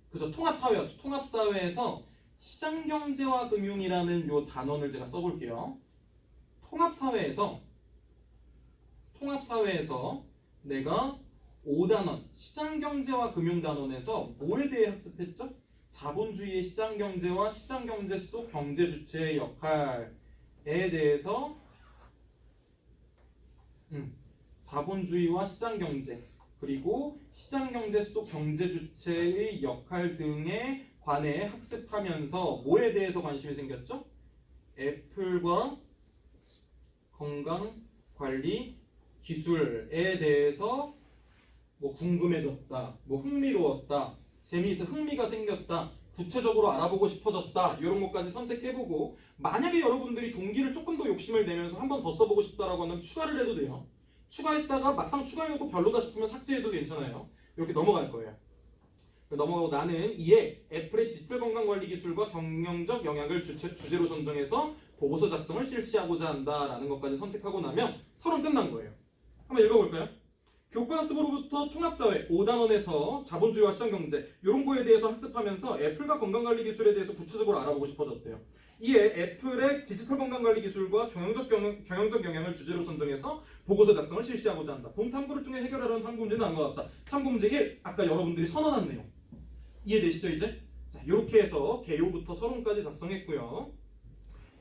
[SPEAKER 1] 그죠? 통합사회였죠. 통합사회에서 시장경제와 금융이라는 요 단원을 제가 써볼게요. 통합사회에서 내가 5단원 시장경제와 금융단원에서 뭐에 대해 학습했죠? 자본주의의 시장경제와 시장경제 속 경제주체의 역할에 대해서 자본주의와 시장경제 그리고 시장경제 속 경제주체의 역할 등에 관해 학습하면서 뭐에 대해서 관심이 생겼죠? 애플과 건강관리 기술에 대해서 뭐 궁금해졌다, 뭐 흥미로웠다, 흥미가 생겼다, 구체적으로 알아보고 싶어졌다 이런 것까지 선택해보고 만약에 여러분들이 동기를 조금 더 욕심을 내면서 한 번 더 써보고 싶다라고 하면 추가를 해도 돼요. 추가했다가 막상 추가해놓고 별로다 싶으면 삭제해도 괜찮아요. 이렇게 넘어갈 거예요. 넘어가고 나는 이에 애플의 디지털 건강관리 기술과 경영적 영향을 주제로 선정해서 보고서 작성을 실시하고자 한다라는 것까지 선택하고 나면 서론 끝난 거예요. 한번 읽어볼까요? 교과학습으로부터 통합사회 5단원에서 자본주의와 시장경제 이런 거에 대해서 학습하면서 애플과 건강관리 기술에 대해서 구체적으로 알아보고 싶어졌대요. 이에 애플의 디지털 건강관리 기술과 경영적 영향을 주제로 선정해서 보고서 작성을 실시하고자 한다. 본 탐구를 통해 해결하려는 탐구 문제는 다음과 같다. 탐구 문제 1. 아까 여러분들이 선언한 내용. 이해되시죠 이제? 자, 이렇게 해서 개요부터 서론까지 작성했고요.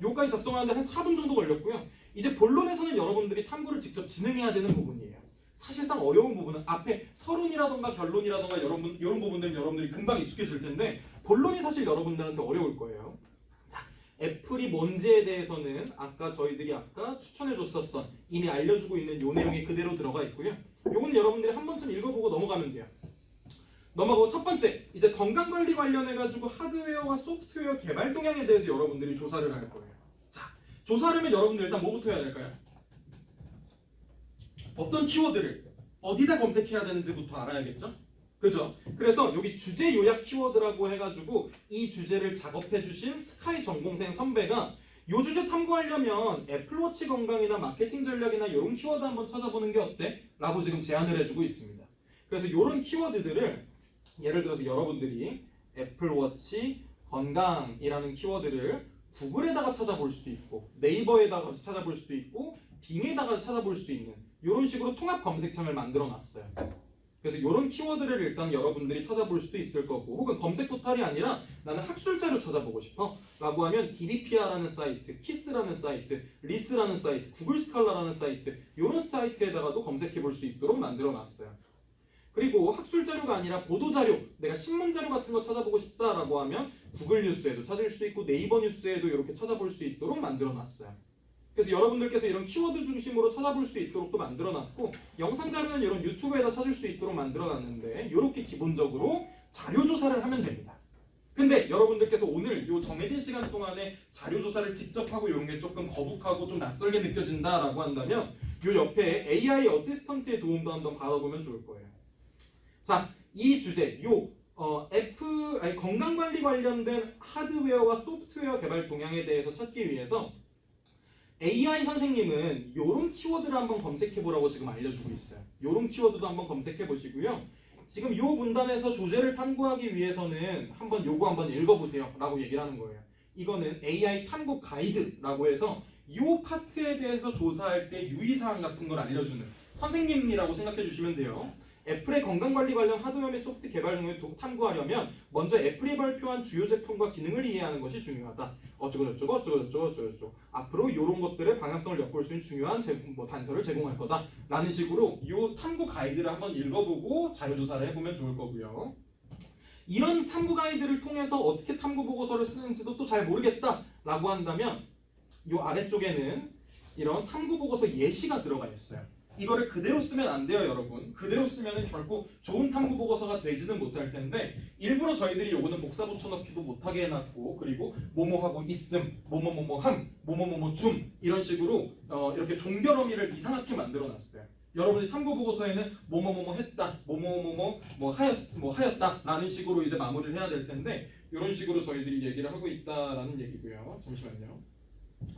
[SPEAKER 1] 요까지 작성하는데 한 4분 정도 걸렸고요. 이제 본론에서는 여러분들이 탐구를 직접 진행해야 되는 부분이에요. 사실상 어려운 부분은 앞에 서론이라던가 결론이라던가 이런 부분들은 여러분들이 금방 익숙해질 텐데 본론이 사실 여러분들한테 어려울 거예요. 자, 애플이 뭔지에 대해서는 저희들이 아까 추천해줬었던 이미 알려주고 있는 요 내용이 그대로 들어가 있고요. 요건 여러분들이 한 번쯤 읽어보고 넘어가면 돼요. 넘어가고 첫 번째, 이제 건강관리 관련해가지고 하드웨어와 소프트웨어 개발 동향에 대해서 여러분들이 조사를 할 거예요. 자, 조사하려면 여러분들 일단 뭐부터 해야 될까요? 어떤 키워드를 어디다 검색해야 되는지부터 알아야겠죠? 그죠? 그래서 여기 주제 요약 키워드라고 해가지고 이 주제를 작업해주신 스카이 전공생 선배가 이 주제 탐구하려면 애플워치 건강이나 마케팅 전략이나 이런 키워드 한번 찾아보는 게 어때? 라고 지금 제안을 해주고 있습니다. 그래서 이런 키워드들을 예를 들어서 여러분들이 애플워치 건강이라는 키워드를 구글에다가 찾아볼 수도 있고 네이버에다가 찾아볼 수도 있고 빙에다가 찾아볼 수 있는 이런 식으로 통합 검색창을 만들어 놨어요. 그래서 이런 키워드를 일단 여러분들이 찾아볼 수도 있을 거고 혹은 검색 포탈이 아니라 나는 학술자료 찾아보고 싶어 라고 하면 DBPR라는 사이트, 키스라는 사이트, 리스라는 사이트, 구글 스칼라라는 사이트 이런 사이트에다가도 검색해 볼 수 있도록 만들어 놨어요. 그리고 학술자료가 아니라 보도자료, 내가 신문자료 같은 거 찾아보고 싶다라고 하면 구글 뉴스에도 찾을 수 있고 네이버 뉴스에도 이렇게 찾아볼 수 있도록 만들어 놨어요. 그래서 여러분들께서 이런 키워드 중심으로 찾아볼 수 있도록 또 만들어 놨고 영상 자료는 이런 유튜브에다 찾을 수 있도록 만들어 놨는데 이렇게 기본적으로 자료 조사를 하면 됩니다. 근데 여러분들께서 오늘 이 정해진 시간 동안에 자료 조사를 직접 하고 이런 게 조금 거북하고 좀 낯설게 느껴진다라고 한다면 이 옆에 AI 어시스턴트의 도움도 한번 받아보면 좋을 거예요. 자, 이 주제, 건강관리 관련된 하드웨어와 소프트웨어 개발 동향에 대해서 찾기 위해서 AI 선생님은 이런 키워드를 한번 검색해보라고 지금 알려주고 있어요. 이런 키워드도 한번 검색해보시고요. 지금 이 문단에서 주제를 탐구하기 위해서는 요거 한번 읽어보세요 라고 얘기를 하는 거예요. 이거는 AI 탐구 가이드라고 해서 이 파트에 대해서 조사할 때 유의사항 같은 걸 알려주는 선생님이라고 생각해 주시면 돼요. 애플의 건강관리 관련 하드웨어 및 소프트 개발 등을 탐구하려면 먼저 애플이 발표한 주요 제품과 기능을 이해하는 것이 중요하다. 어쩌고저쩌고 앞으로 이런 것들의 방향성을 엿볼 수 있는 중요한 단서를 제공할 거다. 라는 식으로 이 탐구 가이드를 한번 읽어보고 자료조사를 해보면 좋을 거고요. 이런 탐구 가이드를 통해서 어떻게 탐구 보고서를 쓰는지도 또 잘 모르겠다라고 한다면 이 아래쪽에는 이런 탐구 보고서 예시가 들어가 있어요. 이거를 그대로 쓰면 안 돼요, 여러분. 그대로 쓰면 결국 좋은 탐구 보고서가 되지는 못할 텐데 일부러 저희들이 요거는 복사 붙여넣기도 못하게 해놨고 그리고 뭐뭐하고 있음, 뭐뭐뭐뭐함, 뭐뭐뭐뭐줌 이런 식으로 이렇게 종결어미를 이상하게 만들어놨어요. 여러분이 탐구 보고서에는 뭐뭐뭐뭐 했다, 뭐뭐뭐뭐 뭐 하였다라는 식으로 이제 마무리를 해야 될 텐데 이런 식으로 저희들이 얘기를 하고 있다라는 얘기고요. 잠시만요.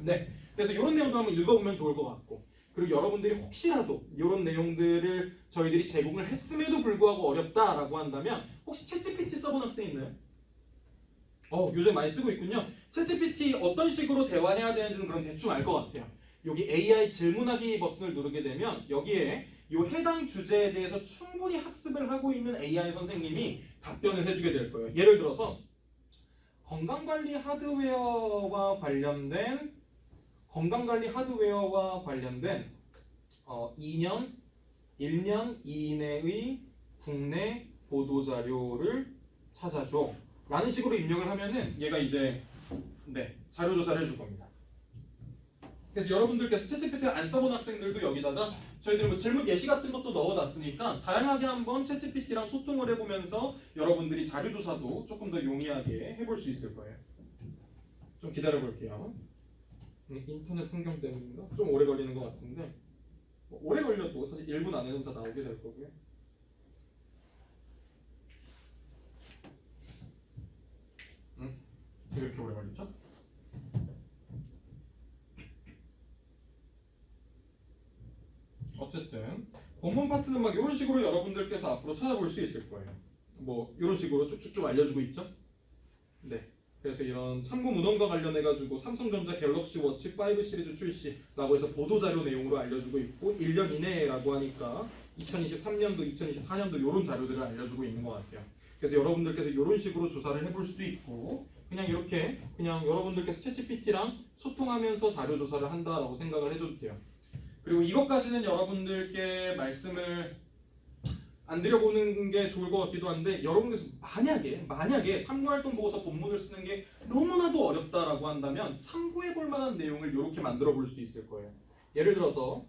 [SPEAKER 1] 네, 그래서 이런 내용도 한번 읽어보면 좋을 것 같고. 그리고 여러분들이 혹시라도 이런 내용들을 저희들이 제공을 했음에도 불구하고 어렵다라고 한다면 혹시 챗GPT 써본 학생 있나요? 요즘 많이 쓰고 있군요. 챗GPT 어떤 식으로 대화해야 되는지는 그럼 대충 알 것 같아요. 여기 AI 질문하기 버튼을 누르게 되면 여기에 이 해당 주제에 대해서 충분히 학습을 하고 있는 AI 선생님이 답변을 해주게 될 거예요. 예를 들어서 건강관리 하드웨어와 관련된 2년, 1년 이내의 국내 보도자료를 찾아줘 라는 식으로 입력을 하면은 얘가 이제 자료조사를 해줄 겁니다. 그래서 여러분들께서 챗GPT를 안 써본 학생들도 여기다가 저희들이 뭐 질문 예시 같은 것도 넣어놨으니까 다양하게 한번 챗GPT랑 소통을 해보면서 여러분들이 자료조사도 조금 더 용이하게 해볼 수 있을 거예요. 좀 기다려 볼게요. 인터넷 환경 때문인가? 좀 오래 걸리는 것 같은데 오래 걸려도 사실 1분 안에는 다 나오게 될 거고요. 이렇게 오래 걸리죠? 어쨌든 본문 파트는 막 이런 식으로 여러분들께서 앞으로 찾아볼 수 있을 거예요. 뭐 이런 식으로 쭉쭉쭉 알려주고 있죠? 네. 그래서 이런 참고 문헌과 관련해가지고 삼성전자 갤럭시 워치 5 시리즈 출시라고 해서 보도자료 내용으로 알려주고 있고 1년 이내라고 하니까 2023년도, 2024년도 이런 자료들을 알려주고 있는 것 같아요. 그래서 여러분들께서 이런 식으로 조사를 해볼 수도 있고 그냥 이렇게 여러분들께서 챗GPT랑 소통하면서 자료 조사를 한다라고 생각을 해줘도 돼요. 그리고 이것까지는 여러분들께 말씀을 안 드려보는 게 좋을 것 같기도 한데 여러분께서 만약에 탐구활동 보고서 본문을 쓰는 게 너무나도 어렵다라고 한다면 참고해볼 만한 내용을 이렇게 만들어 볼 수도 있을 거예요. 예를 들어서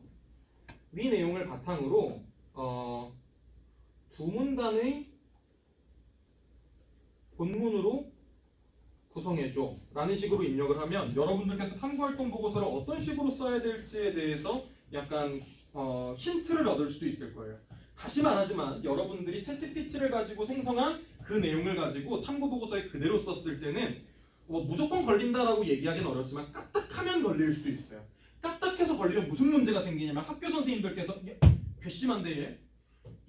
[SPEAKER 1] 위 내용을 바탕으로 두 문단의 본문으로 구성해줘 라는 식으로 입력을 하면 여러분들께서 탐구활동 보고서를 어떤 식으로 써야 될지에 대해서 약간 힌트를 얻을 수도 있을 거예요. 다시 말하지만 여러분들이 챗GPT를 가지고 생성한 그 내용을 가지고 탐구 보고서에 그대로 썼을 때는 무조건 걸린다라고 얘기하기는 어렵지만 까딱하면 걸릴 수도 있어요. 까딱해서 걸리면 무슨 문제가 생기냐면 학교 선생님들께서 괘씸한데 얘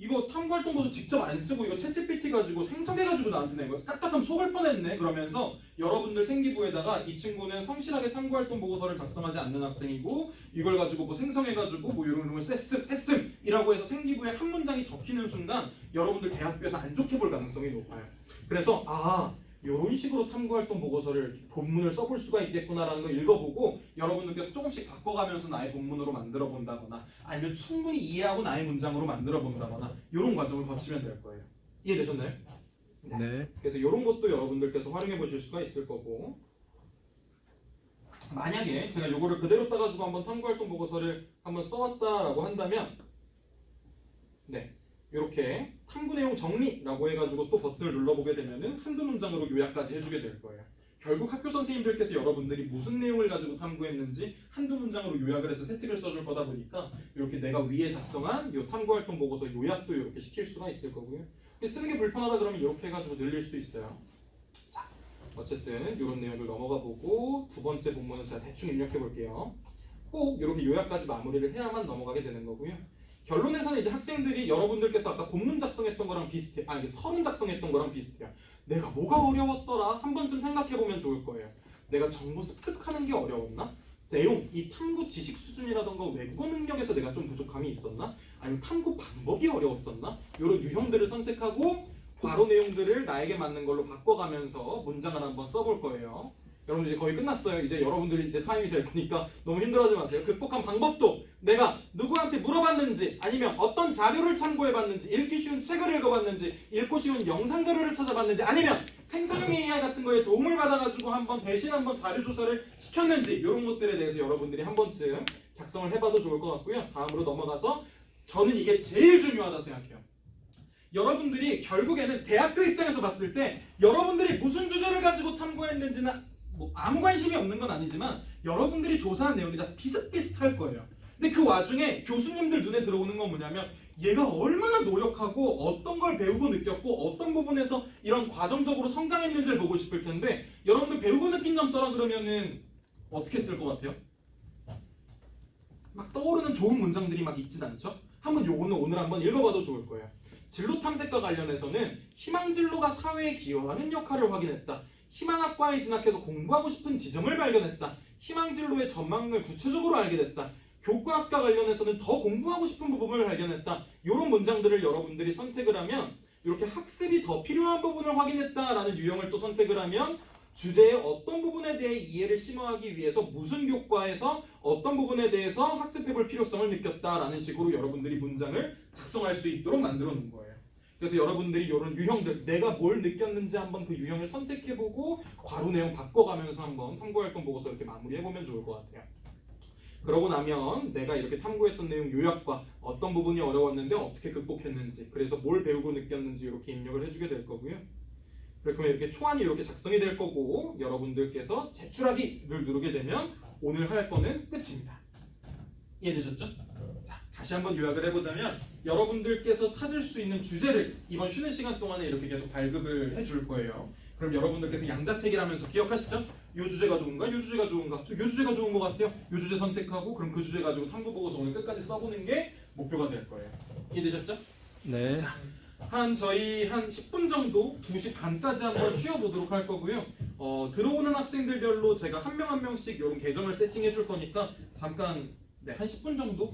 [SPEAKER 1] 이거 탐구활동 보고서 직접 안 쓰고 이거 챗GPT 가지고 생성해가지고 나한테 낸 거야. 까딱하면 속을 뻔했네. 그러면서 여러분들 생기부에다가 이 친구는 성실하게 탐구활동 보고서를 작성하지 않는 학생이고 이걸 가지고 뭐 생성해가지고 뭐 이런 걸 했음이라고 해서 생기부에 한 문장이 적히는 순간 여러분들 대학교에서 안 좋게 볼 가능성이 높아요. 그래서 이런 식으로 탐구활동 보고서를 본문을 써볼 수가 있겠구나라는 걸 읽어보고 여러분들께서 조금씩 바꿔가면서 나의 본문으로 만들어 본다거나 아니면 충분히 이해하고 나의 문장으로 만들어 본다거나 이런 과정을 거치면 될 거예요. 이해되셨나요?
[SPEAKER 2] 네.
[SPEAKER 1] 그래서 이런 것도 여러분들께서 활용해 보실 수가 있을 거고 만약에 제가 이거를 그대로 따가지고 한번 탐구활동 보고서를 한번 써왔다라고 한다면 이렇게 탐구 내용 정리라고 해가지고 또 버튼을 눌러보게 되면은 한두 문장으로 요약까지 해주게 될 거예요. 결국 학교 선생님들께서 여러분들이 무슨 내용을 가지고 탐구했는지 한두 문장으로 요약을 해서 세트를 써줄 거다 보니까 이렇게 내가 위에 작성한 이 탐구활동 보고서 요약도 이렇게 시킬 수가 있을 거고요. 쓰는 게 불편하다 그러면 이렇게 해가지고 늘릴 수도 있어요. 자, 어쨌든 이런 내용을 넘어가 보고 두 번째 본문은 제가 대충 입력해 볼게요. 꼭 이렇게 요약까지 마무리를 해야만 넘어가게 되는 거고요. 결론에서는 이제 학생들이 여러분들께서 아까 본문 작성했던 거랑 비슷해. 이게 서론 작성했던 거랑 비슷해요. 내가 뭐가 어려웠더라? 한 번쯤 생각해보면 좋을 거예요. 내가 정보 습득하는 게 어려웠나? 내용, 이 탐구 지식 수준이라던가 외국어 능력에서 내가 좀 부족함이 있었나? 아니면 탐구 방법이 어려웠었나? 이런 유형들을 선택하고 괄호 내용들을 나에게 맞는 걸로 바꿔가면서 문장을 한번 써볼 거예요. 여러분들 이제 거의 끝났어요. 이제 여러분들이 이제 타임이 될 거니까 너무 힘들어하지 마세요. 극복한 방법도 내가 누구한테 물어봤는지 아니면 어떤 자료를 참고해봤는지 읽기 쉬운 책을 읽어봤는지 읽고 쉬운 영상 자료를 찾아봤는지 아니면 생성형 AI 같은 거에 도움을 받아가지고 대신 한번 자료 조사를 시켰는지 이런 것들에 대해서 여러분들이 한 번쯤 작성을 해봐도 좋을 것 같고요. 다음으로 넘어가서 저는 이게 제일 중요하다 생각해요. 여러분들이 결국에는 대학교 입장에서 봤을 때 여러분들이 무슨 주제를 가지고 탐구했는지는 뭐 아무 관심이 없는 건 아니지만 여러분들이 조사한 내용이 다 비슷비슷할 거예요. 근데 그 와중에 교수님들 눈에 들어오는 건 뭐냐면 얘가 얼마나 노력하고 어떤 걸 배우고 느꼈고 어떤 부분에서 이런 과정적으로 성장했는지를 보고 싶을 텐데 여러분들 배우고 느낀 점 써라 그러면은 어떻게 쓸 것 같아요? 막 떠오르는 좋은 문장들이 막 있진 않죠? 한번 요거는 오늘 한번 읽어봐도 좋을 거예요. 진로 탐색과 관련해서는 희망진로가 사회에 기여하는 역할을 확인했다. 희망학과에 진학해서 공부하고 싶은 지점을 발견했다. 희망진로의 전망을 구체적으로 알게 됐다. 교과학과 관련해서는 더 공부하고 싶은 부분을 발견했다. 이런 문장들을 여러분들이 선택을 하면 이렇게 학습이 더 필요한 부분을 확인했다라는 유형을 또 선택을 하면 주제의 어떤 부분에 대해 이해를 심화하기 위해서 무슨 교과에서 어떤 부분에 대해서 학습해볼 필요성을 느꼈다라는 식으로 여러분들이 문장을 작성할 수 있도록 만들어 놓은 거예요. 그래서 여러분들이 이런 유형들, 내가 뭘 느꼈는지 한번 그 유형을 선택해보고 괄호 내용 바꿔가면서 한번 탐구활동 보고서 이렇게 마무리해보면 좋을 것 같아요. 그러고 나면 내가 이렇게 탐구했던 내용 요약과 어떤 부분이 어려웠는데 어떻게 극복했는지, 그래서 뭘 배우고 느꼈는지 이렇게 입력을 해주게 될 거고요. 그러면 이렇게 초안이 이렇게 작성이 될 거고 여러분들께서 제출하기를 누르게 되면 오늘 할 거는 끝입니다. 이해되셨죠? 자, 다시 한번 요약을 해보자면 여러분들께서 찾을 수 있는 주제를 이번 쉬는 시간 동안에 이렇게 계속 발급을 해줄 거예요. 그럼 여러분들께서 양자택일 하면서 기억하시죠? 요 주제가 좋은가? 요 주제가 좋은가? 요 주제가 좋은 것 같아요. 요 주제 선택하고 그럼 그 주제 가지고 탐구보고서 오늘 끝까지 써보는 게 목표가 될 거예요. 이해되셨죠?
[SPEAKER 2] 네.
[SPEAKER 1] 자, 저희 한 10분 정도 2시 반까지 한번 쉬어보도록 할 거고요. 들어오는 학생들별로 제가 한 명 한 명씩 이런 계정을 세팅해 줄 거니까 잠깐 한 10분 정도